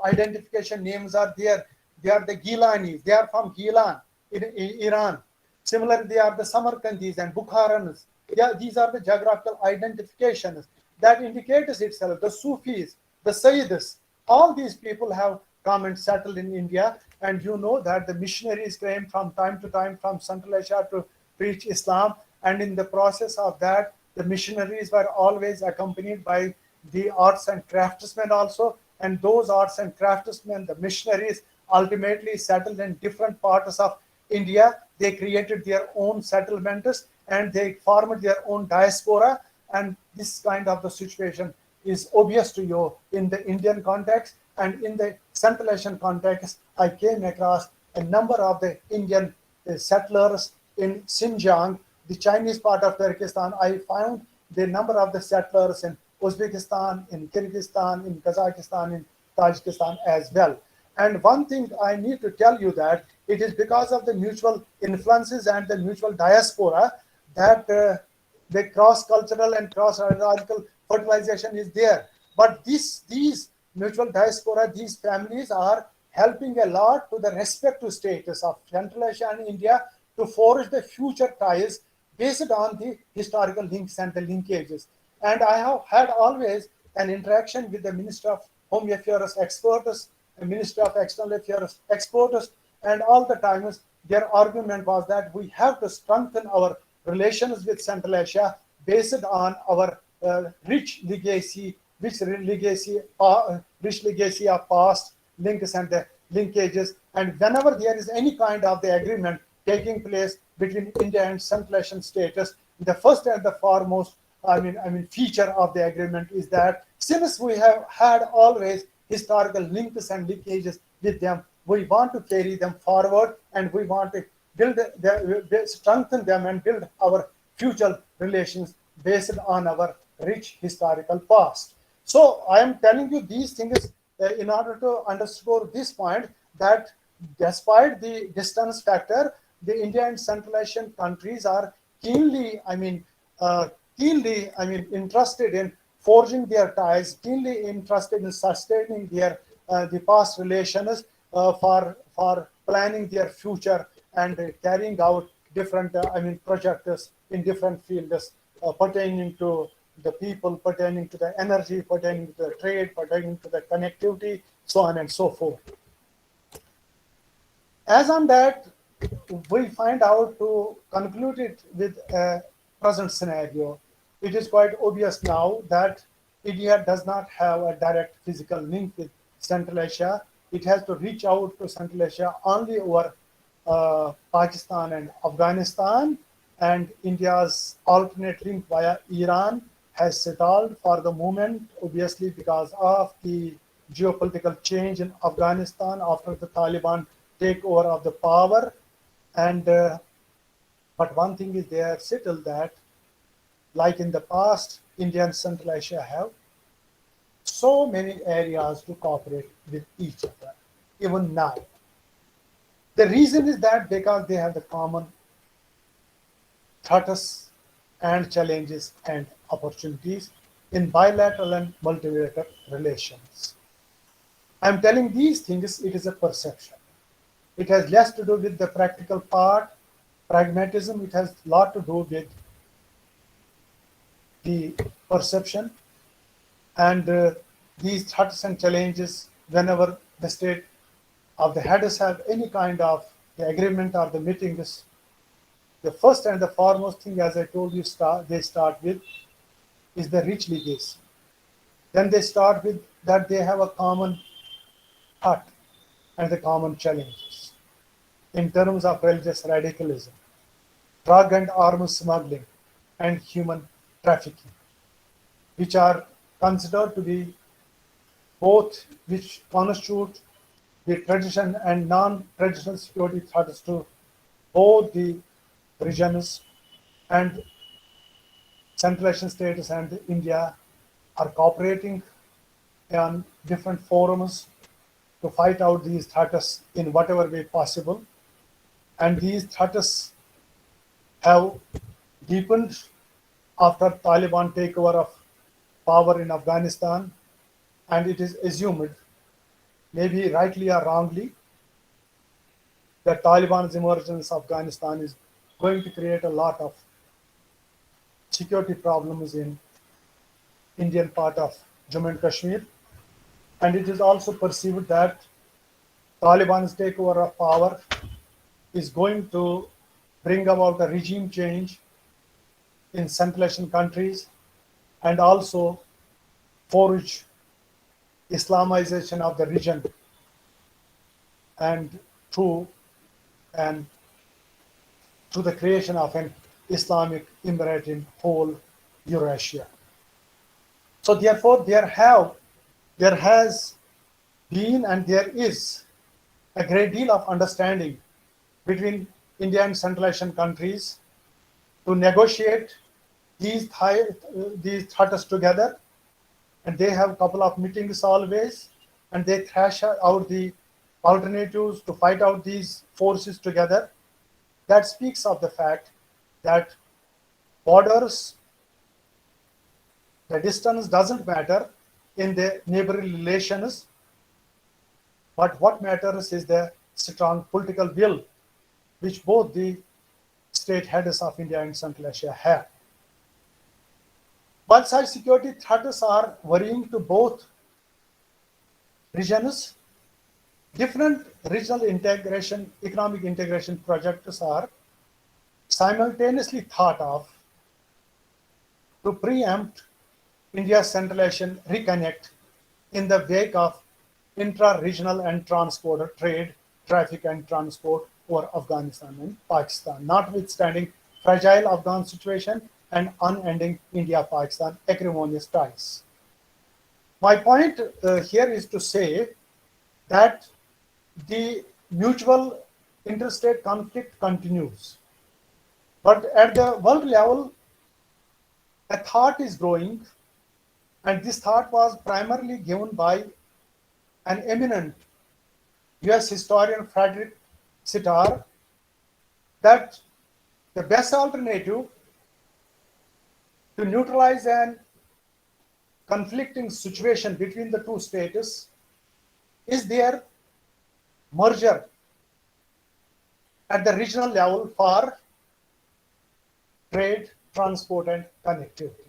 identification names are there. They are the Gilanis. They are from Gilan in Iran. Similarly, they are the Samarkandis and Bukharans. These are the geographical identifications that indicates itself. The Sufis, the Sayyids, all these people have come and settled in India. And you know that the missionaries came from time to time from Central Asia to preach Islam. And in the process of that, the missionaries were always accompanied by the arts and craftsmen also. And those arts and craftsmen, the missionaries, ultimately settled in different parts of India. They created their own settlements and they formed their own diaspora. And this kind of the situation is obvious to you in the Indian context. And in the Central Asian context, I came across a number of the Indian settlers in Xinjiang, the Chinese part of Turkestan. I found the number of the settlers in Uzbekistan, in Kyrgyzstan, in Kazakhstan, in Tajikistan as well. And one thing I need to tell you that it is because of the mutual influences and the mutual diaspora that the cross-cultural and cross-ideological fertilization is there. But these mutual diaspora, these families are helping a lot to the respective status of Central Asia and India to forge the future ties based on the historical links and the linkages. And I have had always an interaction with the Minister of Home Affairs experts, the Minister of External Affairs experts, and all the times their argument was that we have to strengthen our relations with Central Asia based on our rich legacy of past links and the linkages. And whenever there is any kind of the agreement taking place between India and Central Asian states, the first and the foremost, feature of the agreement is that since we have had always historical links and linkages with them, we want to carry them forward and we want to strengthen them and build our future relations based on our rich historical past. So I am telling you these things in order to underscore this point that despite the distance factor, the India and Central Asian countries are keenly interested in forging their ties, keenly interested in sustaining their the past relations for planning their future and carrying out different projects in different fields pertaining to the people, pertaining to the energy, pertaining to the trade, pertaining to the connectivity, so on and so forth. As on that, we find out to conclude it with a present scenario. It is quite obvious now that India does not have a direct physical link with Central Asia. It has to reach out to Central Asia only over Pakistan and Afghanistan, and India's alternate link via Iran has stalled for the moment, obviously because of the geopolitical change in Afghanistan after the Taliban takeover of the power. And but one thing is there settled that, like in the past, India and Central Asia have so many areas to cooperate with each other, even now. The reason is that because they have the common threats and challenges and opportunities. in bilateral and multilateral relations. I am telling these things, it is a perception. It has less to do with the practical part, pragmatism. It has a lot to do with the perception and these threats and challenges whenever the state of the heads have any kind of the agreement or the meetings. The first and the foremost thing, as I told you, they start with is the rich legacy. Then they start with that they have a common heart and the common challenges in terms of religious radicalism, drug and arms smuggling, and human trafficking, which are considered to be both which constitute the tradition and non-traditional security threats to both the regions, and Central Asian states and India are cooperating on different forums to fight out these threats in whatever way possible. And these threats have deepened after Taliban takeover of power in Afghanistan, and it is assumed, maybe rightly or wrongly, that Taliban's emergence in Afghanistan is going to create a lot of security problems in Indian part of Jammu and Kashmir. And it is also perceived that Taliban's takeover of power is going to bring about a regime change in Central Asian countries and also forge Islamization of the region and through the creation of an Islamic emirate in whole Eurasia. So therefore, there has been and there is a great deal of understanding between India and Central Asian countries to negotiate these threats together, and they have a couple of meetings always, and they thrash out the alternatives to fight out these forces together. That speaks of the fact that borders, the distance doesn't matter in the neighboring relations, but what matters is the strong political will which both the state heads of India and Central Asia have. While such security threats are worrying to both regions, different regional integration, economic integration projects are simultaneously thought of to preempt India's Central Asian reconnect in the wake of intra-regional and transborder trade, traffic and transport over Afghanistan and Pakistan, notwithstanding fragile Afghan situation and unending India-Pakistan acrimonious ties. My point here is to say that the mutual interstate conflict continues. But at the world level, a thought is growing, and this thought was primarily given by an eminent US historian, Frederick Sitar, that the best alternative to neutralize an conflicting situation between the two states is their merger at the regional level for trade, transport, and connectivity.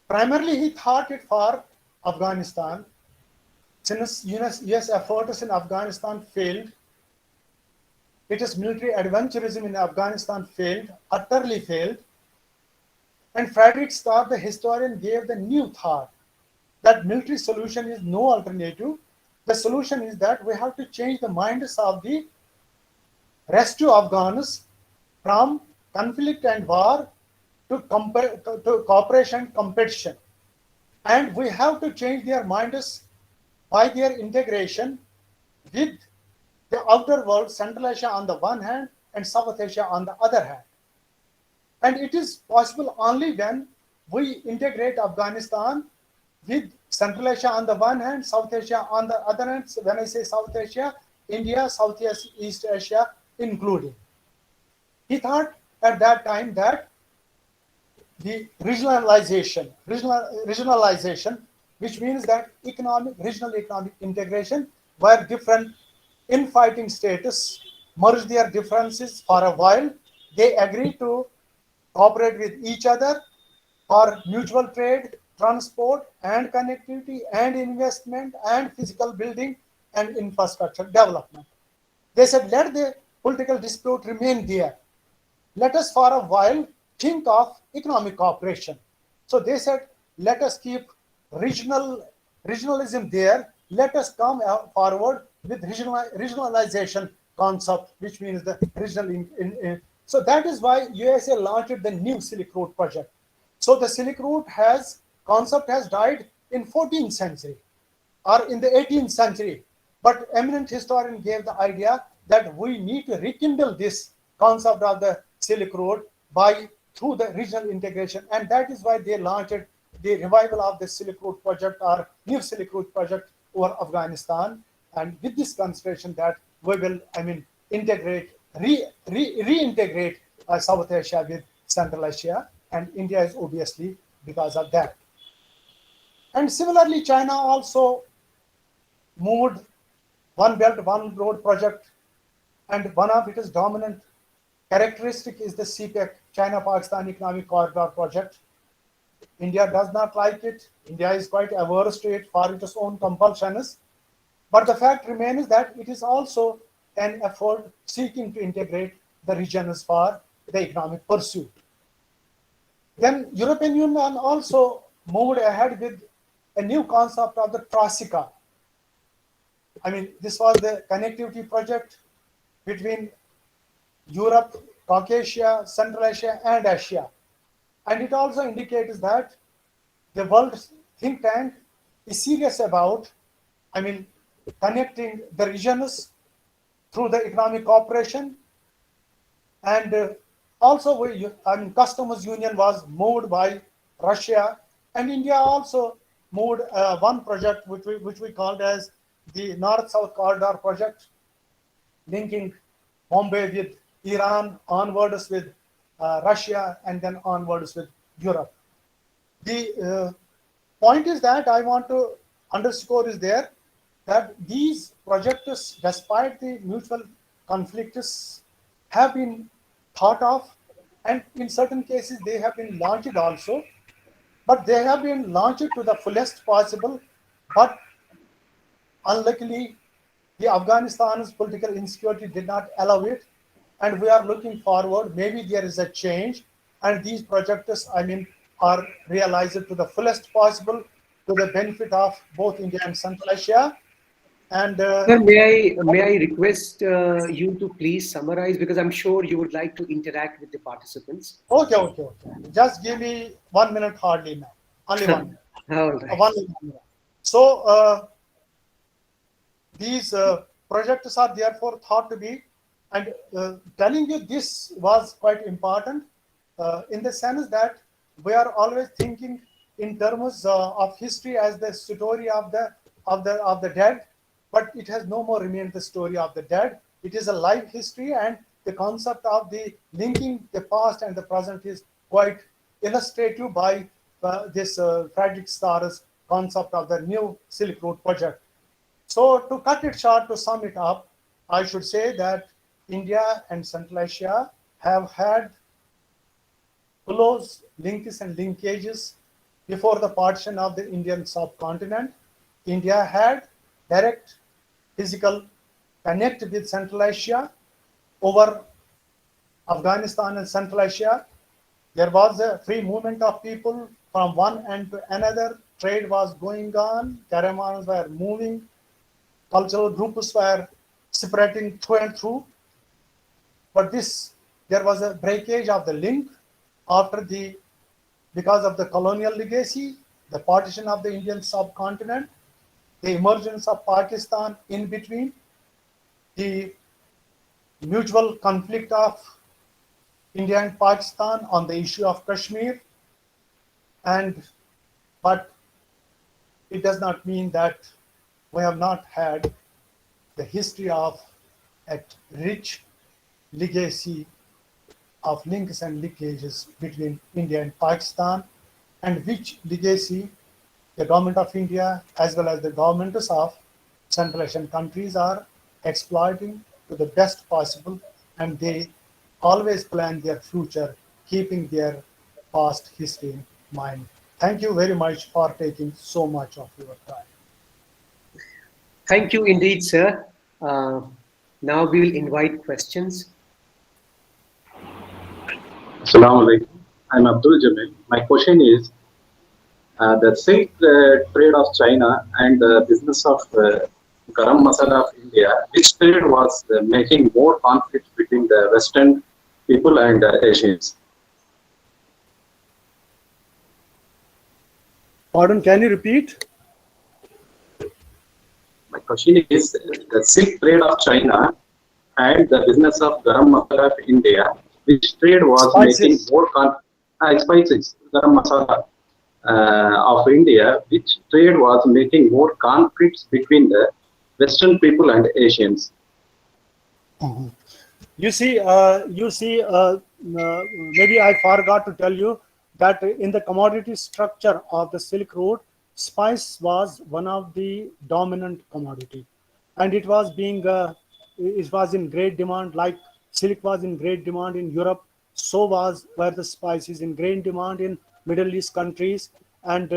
Primarily, he thought it for Afghanistan. Since US efforts in Afghanistan failed, its military adventurism in Afghanistan failed, utterly failed, and Frederick Starr, the historian, gave the new thought that military solution is no alternative. The solution is that we have to change the minds of the rest of Afghans from conflict and war to cooperation and competition. And we have to change their minds by their integration with the outer world, Central Asia on the one hand and South Asia on the other hand. And it is possible only when we integrate Afghanistan with Central Asia on the one hand, South Asia on the other hand. When I say South Asia, India, Southeast Asia including. He thought at that time that the regionalization, which means that regional economic integration, where different infighting states merge their differences for a while. They agree to cooperate with each other for mutual trade, transport, and connectivity, and investment, and physical building and infrastructure development. They said, let the political dispute remain there. Let us for a while think of economic cooperation. So they said, let us keep regionalism there. Let us come forward with regionalization concept, which means the regional. So that is why USA launched the new Silk Road project. So the Silk Road concept has died in 14th century or in the 18th century. But eminent historian gave the idea that we need to rekindle this concept of the Silk Road through the regional integration, and that is why they launched the revival of the Silk Road project or new Silk Road project over Afghanistan, and with this consideration that we will, integrate, reintegrate South Asia with Central Asia, and India is obviously because of that. And similarly, China also moved One Belt, One Road project, and one of its dominant characteristic is the CPEC, China-Pakistan Economic Corridor project. India does not like it. India is quite averse to it for its own compulsions. But the fact remains that it is also an effort seeking to integrate the regions for the economic pursuit. Then European Union also moved ahead with a new concept of the Trasica. This was the connectivity project between Europe, Caucasia, Central Asia, and Asia. And it also indicates that the world think tank is serious about, connecting the regions through the economic cooperation. And also, customs union was moved by Russia, and India also moved one project which we called as the North-South Corridor project, linking Bombay with Iran, onwards with Russia, and then onwards with Europe. The point is that I want to underscore is there that these projects, despite the mutual conflicts, have been thought of, and in certain cases they have been launched also, but they have been launched to the fullest possible. But unluckily, the Afghanistan's political insecurity did not allow it, and we are looking forward. Maybe there is a change, and these projects, are realized to the fullest possible to the benefit of both India and Central Asia. And Sir, may I request you to please summarize, because I'm sure you would like to interact with the participants. Okay. Just give me 1 minute hardly now. Only 1 minute. All right. 1 minute. So these projects are therefore thought to be, and telling you this was quite important in the sense that we are always thinking in terms of history as the story of the dead, but it has no more remained the story of the dead. It is a live history, and the concept of the linking the past and the present is quite illustrative by this Frederick Starr's concept of the new Silk Road project. So to cut it short, to sum it up, I should say that India and Central Asia have had close links and linkages before the partition of the Indian subcontinent. India had direct physical connect with Central Asia over Afghanistan and Central Asia. There was a free movement of people from one end to another. Trade was going on. Caravans were moving. Cultural groups were separating through and through. But there was a breakage of the link because of the colonial legacy, the partition of the Indian subcontinent, the emergence of Pakistan in between, the mutual conflict of India and Pakistan on the issue of Kashmir, but it does not mean that we have not had the history of a rich legacy of links and linkages between India and Pakistan, and which legacy the government of India as well as the governments of Central Asian countries are exploiting to the best possible, and they always plan their future keeping their past history in mind. Thank you very much for taking so much of your time. Thank you indeed, sir. Now we will invite questions. Assalamu alaikum. I'm Abdul Jamil. My question is the silk trade of China and the business of garam masala of India, which trade was making more conflict between the Western people and Asians? Pardon, can you repeat? My question is the silk trade of China and the business of garam masala of India, which trade was making Spices. more spices, garam masala of India, which trade was making more conflicts between the Western people and Asians. You see, maybe I forgot to tell you that in the commodity structure of the Silk Road, spice was one of the dominant commodity, and it was in great demand. Like silk was in great demand in Europe, so were the spices in great demand in Middle East countries. And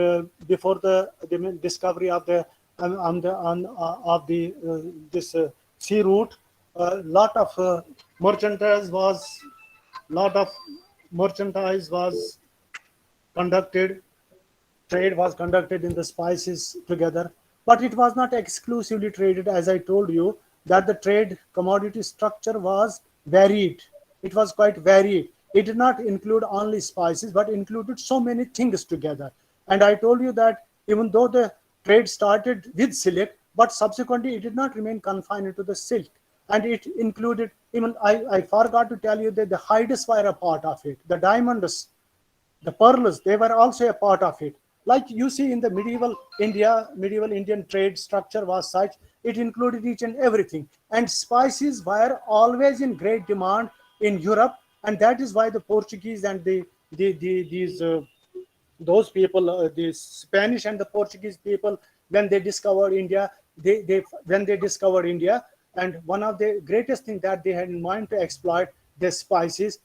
before the discovery of the this sea route, lot of merchandise was conducted, trade was conducted in the spices together, but it was not exclusively traded. As I told you, that the trade commodity structure was varied. It was quite varied. It did not include only spices, but included so many things together. And I told you that even though the trade started with silk, but subsequently it did not remain confined to the silk. And it included, even I forgot to tell you that the hides were a part of it, the diamonds, the pearls, they were also a part of it. Like you see in the medieval Indian trade structure was such, it included each and everything. And spices were always in great demand in Europe, and that is why the Portuguese and those people, the Spanish and the Portuguese people, when they discovered India, and one of the greatest thing that they had in mind to exploit the spices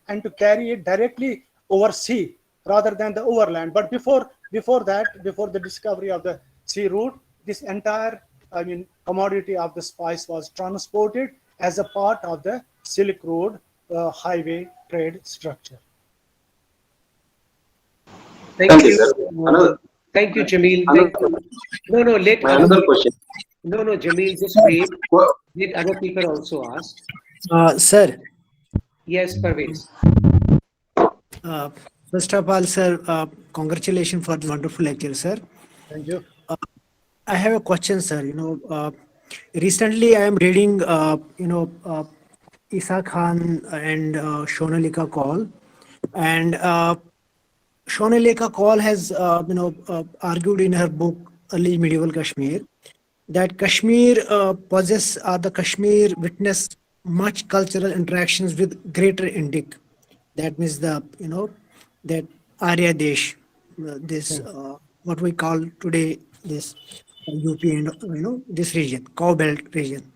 and to carry it directly over sea rather than the overland. But before the discovery of the sea route, this entire, commodity of the spice was transported as a part of the Silk Road highway trade structure. Thank you, sir. Thank you, Jamil. Another, Let question. No, Jamil, just wait. Let other people also ask. Sir, Yes, Parvez. first of all, sir, congratulations for the wonderful lecture, sir. Thank you. I have a question, sir. Recently I am reading, Isa Khan and Shonalika Kaul, and Shonalika Kaul has, argued in her book Early Medieval Kashmir that Kashmir the Kashmir witnessed much cultural interactions with Greater Indic. That means that Arya Desh, this what we call today this UP and this region, Cow Belt region.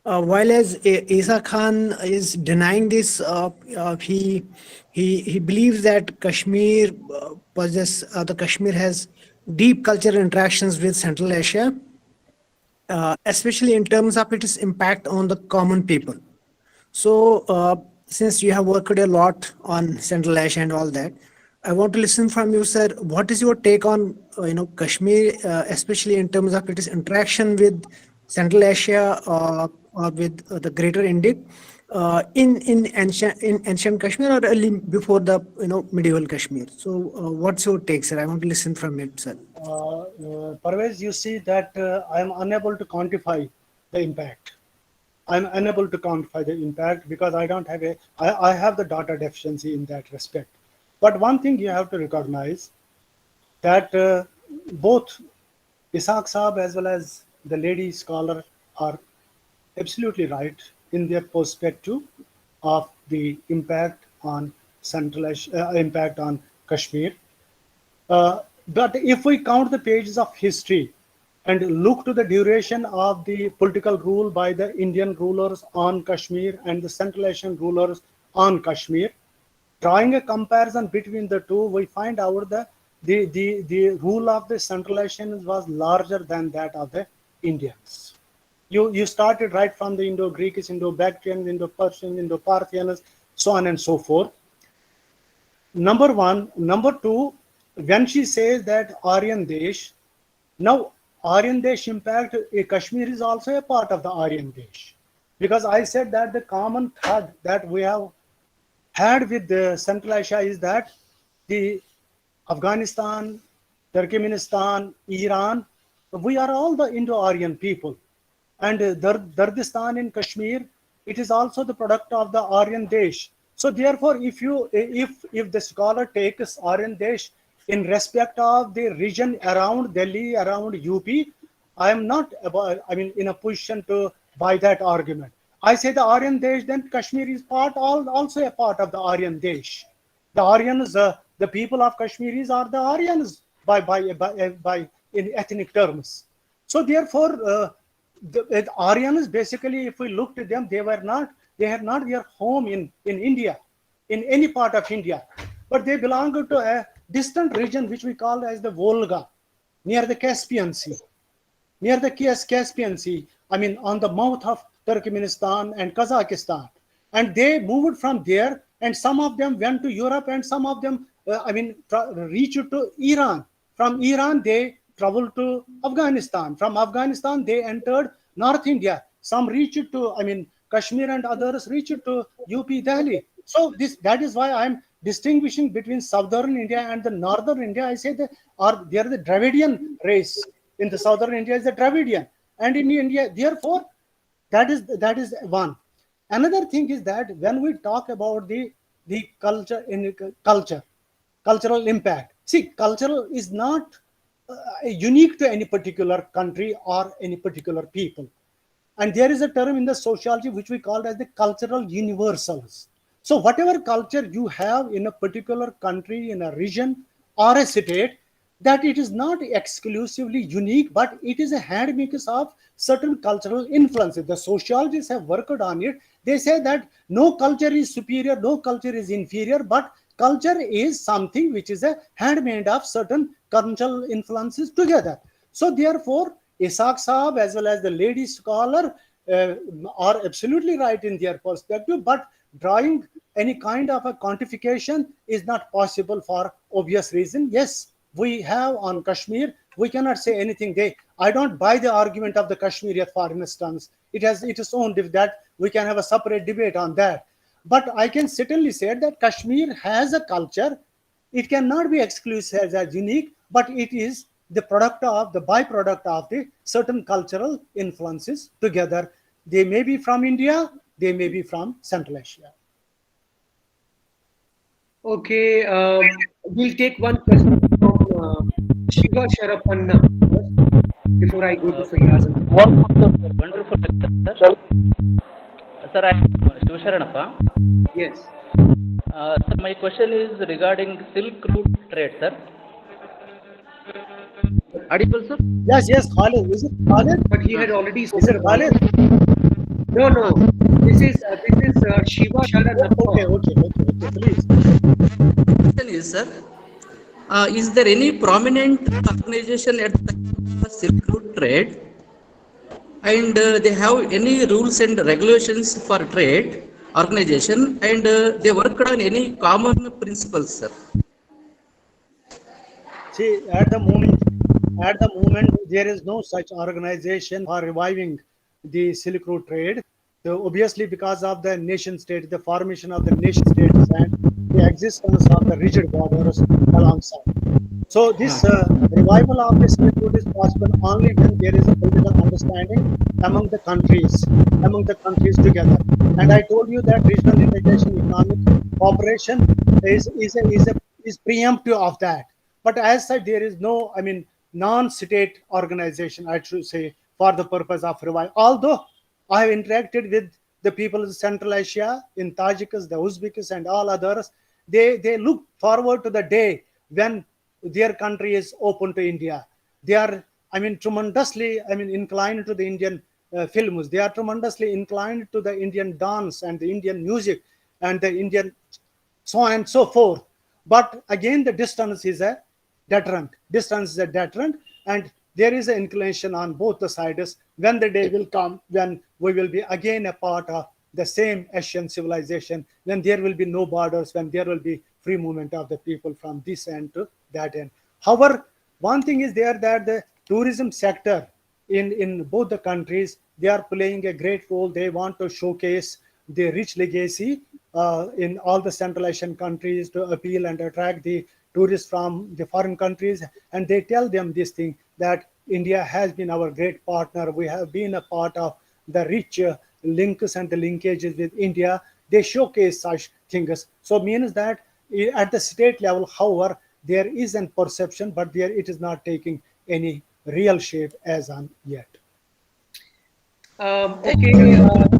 While as Isa Khan is denying this, he believes that Kashmir the Kashmir has deep cultural interactions with Central Asia, especially in terms of its impact on the common people. So, since you have worked a lot on Central Asia and all that, I want to listen from you, sir. What is your take on Kashmir, especially in terms of its interaction with Central Asia or with the Greater Indic in ancient Kashmir or early before the medieval Kashmir? So, what's your take, sir? I want to listen from it, sir. Parvez, you see that I am unable to quantify the impact. I'm unable to quantify the impact because I don't have I have the data deficiency in that respect. But one thing you have to recognize that both Ishaq Saab as well as the lady scholar are absolutely right in their perspective of the impact on impact on Kashmir. But if we count the pages of history and look to the duration of the political rule by the Indian rulers on Kashmir and the Central Asian rulers on Kashmir, drawing a comparison between the two, we find out that the rule of the Central Asians was larger than that of the Indians. You started right from the Indo-Greeks, Indo-Bactrians, Indo-Persians, Indo-Parthians, so on and so forth. Number one. Number two, when she says that Aryan Desh, now Aryan Desh impact, Kashmir is also a part of the Aryan Desh. Because I said that the common thread that we have had with the Central Asia is that the Afghanistan, Turkmenistan, Iran, we are all the Indo-Aryan people. And Dardistan in Kashmir, it is also the product of the Aryan Desh. So therefore, if the scholar takes Aryan Desh in respect of the region around Delhi, around UP, I am not in a position to buy that argument. I say the Aryan Desh, then Kashmir is also a part of the Aryan Desh. The Aryans, the people of Kashmiris are the Aryans by in ethnic terms. So therefore, the Aryans basically, if we look at them, they have not their home in India, in any part of India, but they belong to a distant region which we call as the Volga, near the Caspian Sea. Near the Caspian Sea, on the mouth of Turkmenistan and Kazakhstan. And they moved from there, and some of them went to Europe, and some of them, reached to Iran. From Iran, they traveled to Afghanistan. From Afghanistan, they entered North India. Some reached to, Kashmir, and others reached to UP, Delhi. So that is why I'm distinguishing between southern India and the northern India. I say they are the Dravidian race. In the southern India is the Dravidian, and in India, therefore, that is one. Another thing is that when we talk about the cultural impact, see, cultural is not unique to any particular country or any particular people. And there is a term in the sociology which we call as the cultural universals. So whatever culture you have in a particular country, in a region or a state, that it is not exclusively unique, but it is a handmaker of certain cultural influences. The sociologists have worked on it. They say that no culture is superior, no culture is inferior, but culture is something which is a handmaid of certain cultural influences together. So therefore, Ishaq Saab as well as the lady scholar are absolutely right in their perspective, but drawing any kind of a quantification is not possible for obvious reason. Yes, we have on Kashmir, we cannot say anything. I don't buy the argument of the Kashmiriyat, for instance. It has its own, that we can have a separate debate on that. But I can certainly say that Kashmir has a culture. It cannot be exclusive as unique, but it is the byproduct of the certain cultural influences together. They may be from India, they may be from Central Asia. Okay, we'll take one question from Shiva Sharapanna before I go to Fayaz. Wonderful, sir. Sir, I am Shiva Sharanappa. Yes. Sir, my question is regarding Silk Route trade, sir. Audible, sir? Yes, Khalid. Is it Khalid? But he had already Is it Khalid? No. This is Shiva Sharanappa. Okay, please. Question is, sir, is there any prominent organization at the time of Silk Route trade, and they have any rules and regulations for trade organization, and they worked on any common principles, sir? See, at the moment, there is no such organization for reviving the Silk Route trade. So obviously, because of the nation state, the formation of the nation states, and the existence of the rigid borders alongside. So this revival of the Silk Route is possible only when there is a political understanding among the countries together. And I told you that regional integration, economic cooperation is preemptive of that. But as such, there is no, non-state organization, I should say, for the purpose of revival. Although I have interacted with the people of Central Asia, in Tajiks, the Uzbeks, and all others, they look forward to the day when their country is open to India. They are, tremendously, inclined to the Indian films. They are tremendously inclined to the Indian dance and the Indian music and the Indian so on and so forth. But again, the distance is a deterrent. Distance is a deterrent, and there is an inclination on both the sides when the day will come when we will be again a part of the same Asian civilization, when there will be no borders, when there will be free movement of the people from this end to that end. However, one thing is there that the tourism sector in both the countries, they are playing a great role. They want to showcase the rich legacy in all the Central Asian countries to appeal and attract the tourists from the foreign countries, and they tell them this thing that India has been our great partner. We have been a part of the rich links and the linkages with India. They showcase such things. So means that at the state level, however, there is a perception, but there it is not taking any real shape as on yet. Okay,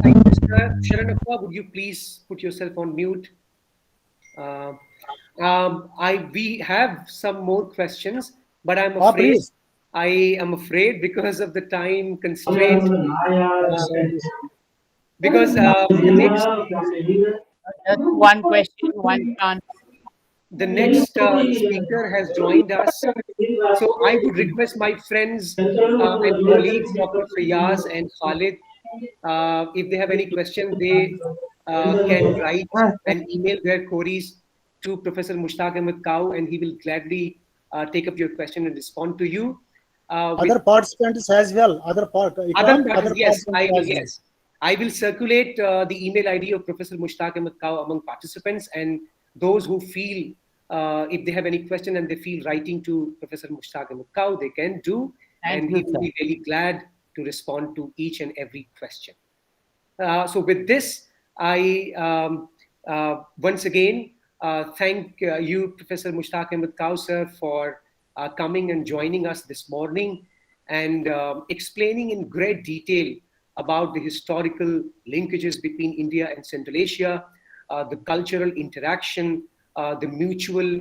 thank you, sir. Sharanappa, would you please put yourself on mute? We have some more questions, but Please. I am afraid because of the time constraint. Because the next Just one question, one chance. the next speaker has joined us. So I would request my friends and colleagues, Dr. Fayaz and Khalid, if they have any questions, they can write and email their queries to Professor Mushtaq Ahmed Kau, and he will gladly take up your question and respond to you. Other participants as well. Yes. I will circulate the email ID of Professor Mushtaq Ahmed Kau among participants, and those who feel if they have any question and they feel writing to Professor Mushtaq Ahmed Kau, they can do, and he will be really glad to respond to each and every question. So with this, I once again thank you, Professor Mushtaq Ahmed Kau, sir, for coming and joining us this morning and explaining in great detail about the historical linkages between India and Central Asia, the cultural interaction, the mutual,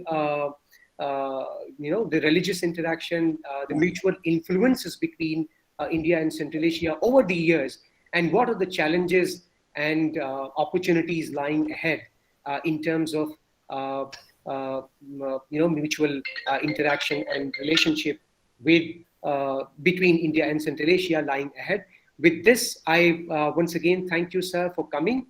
the religious interaction, the mutual influences between India and Central Asia over the years, and what are the challenges and opportunities lying ahead in terms of mutual interaction and relationship with between India and Central Asia lying ahead. With this, I once again thank you, sir, for coming.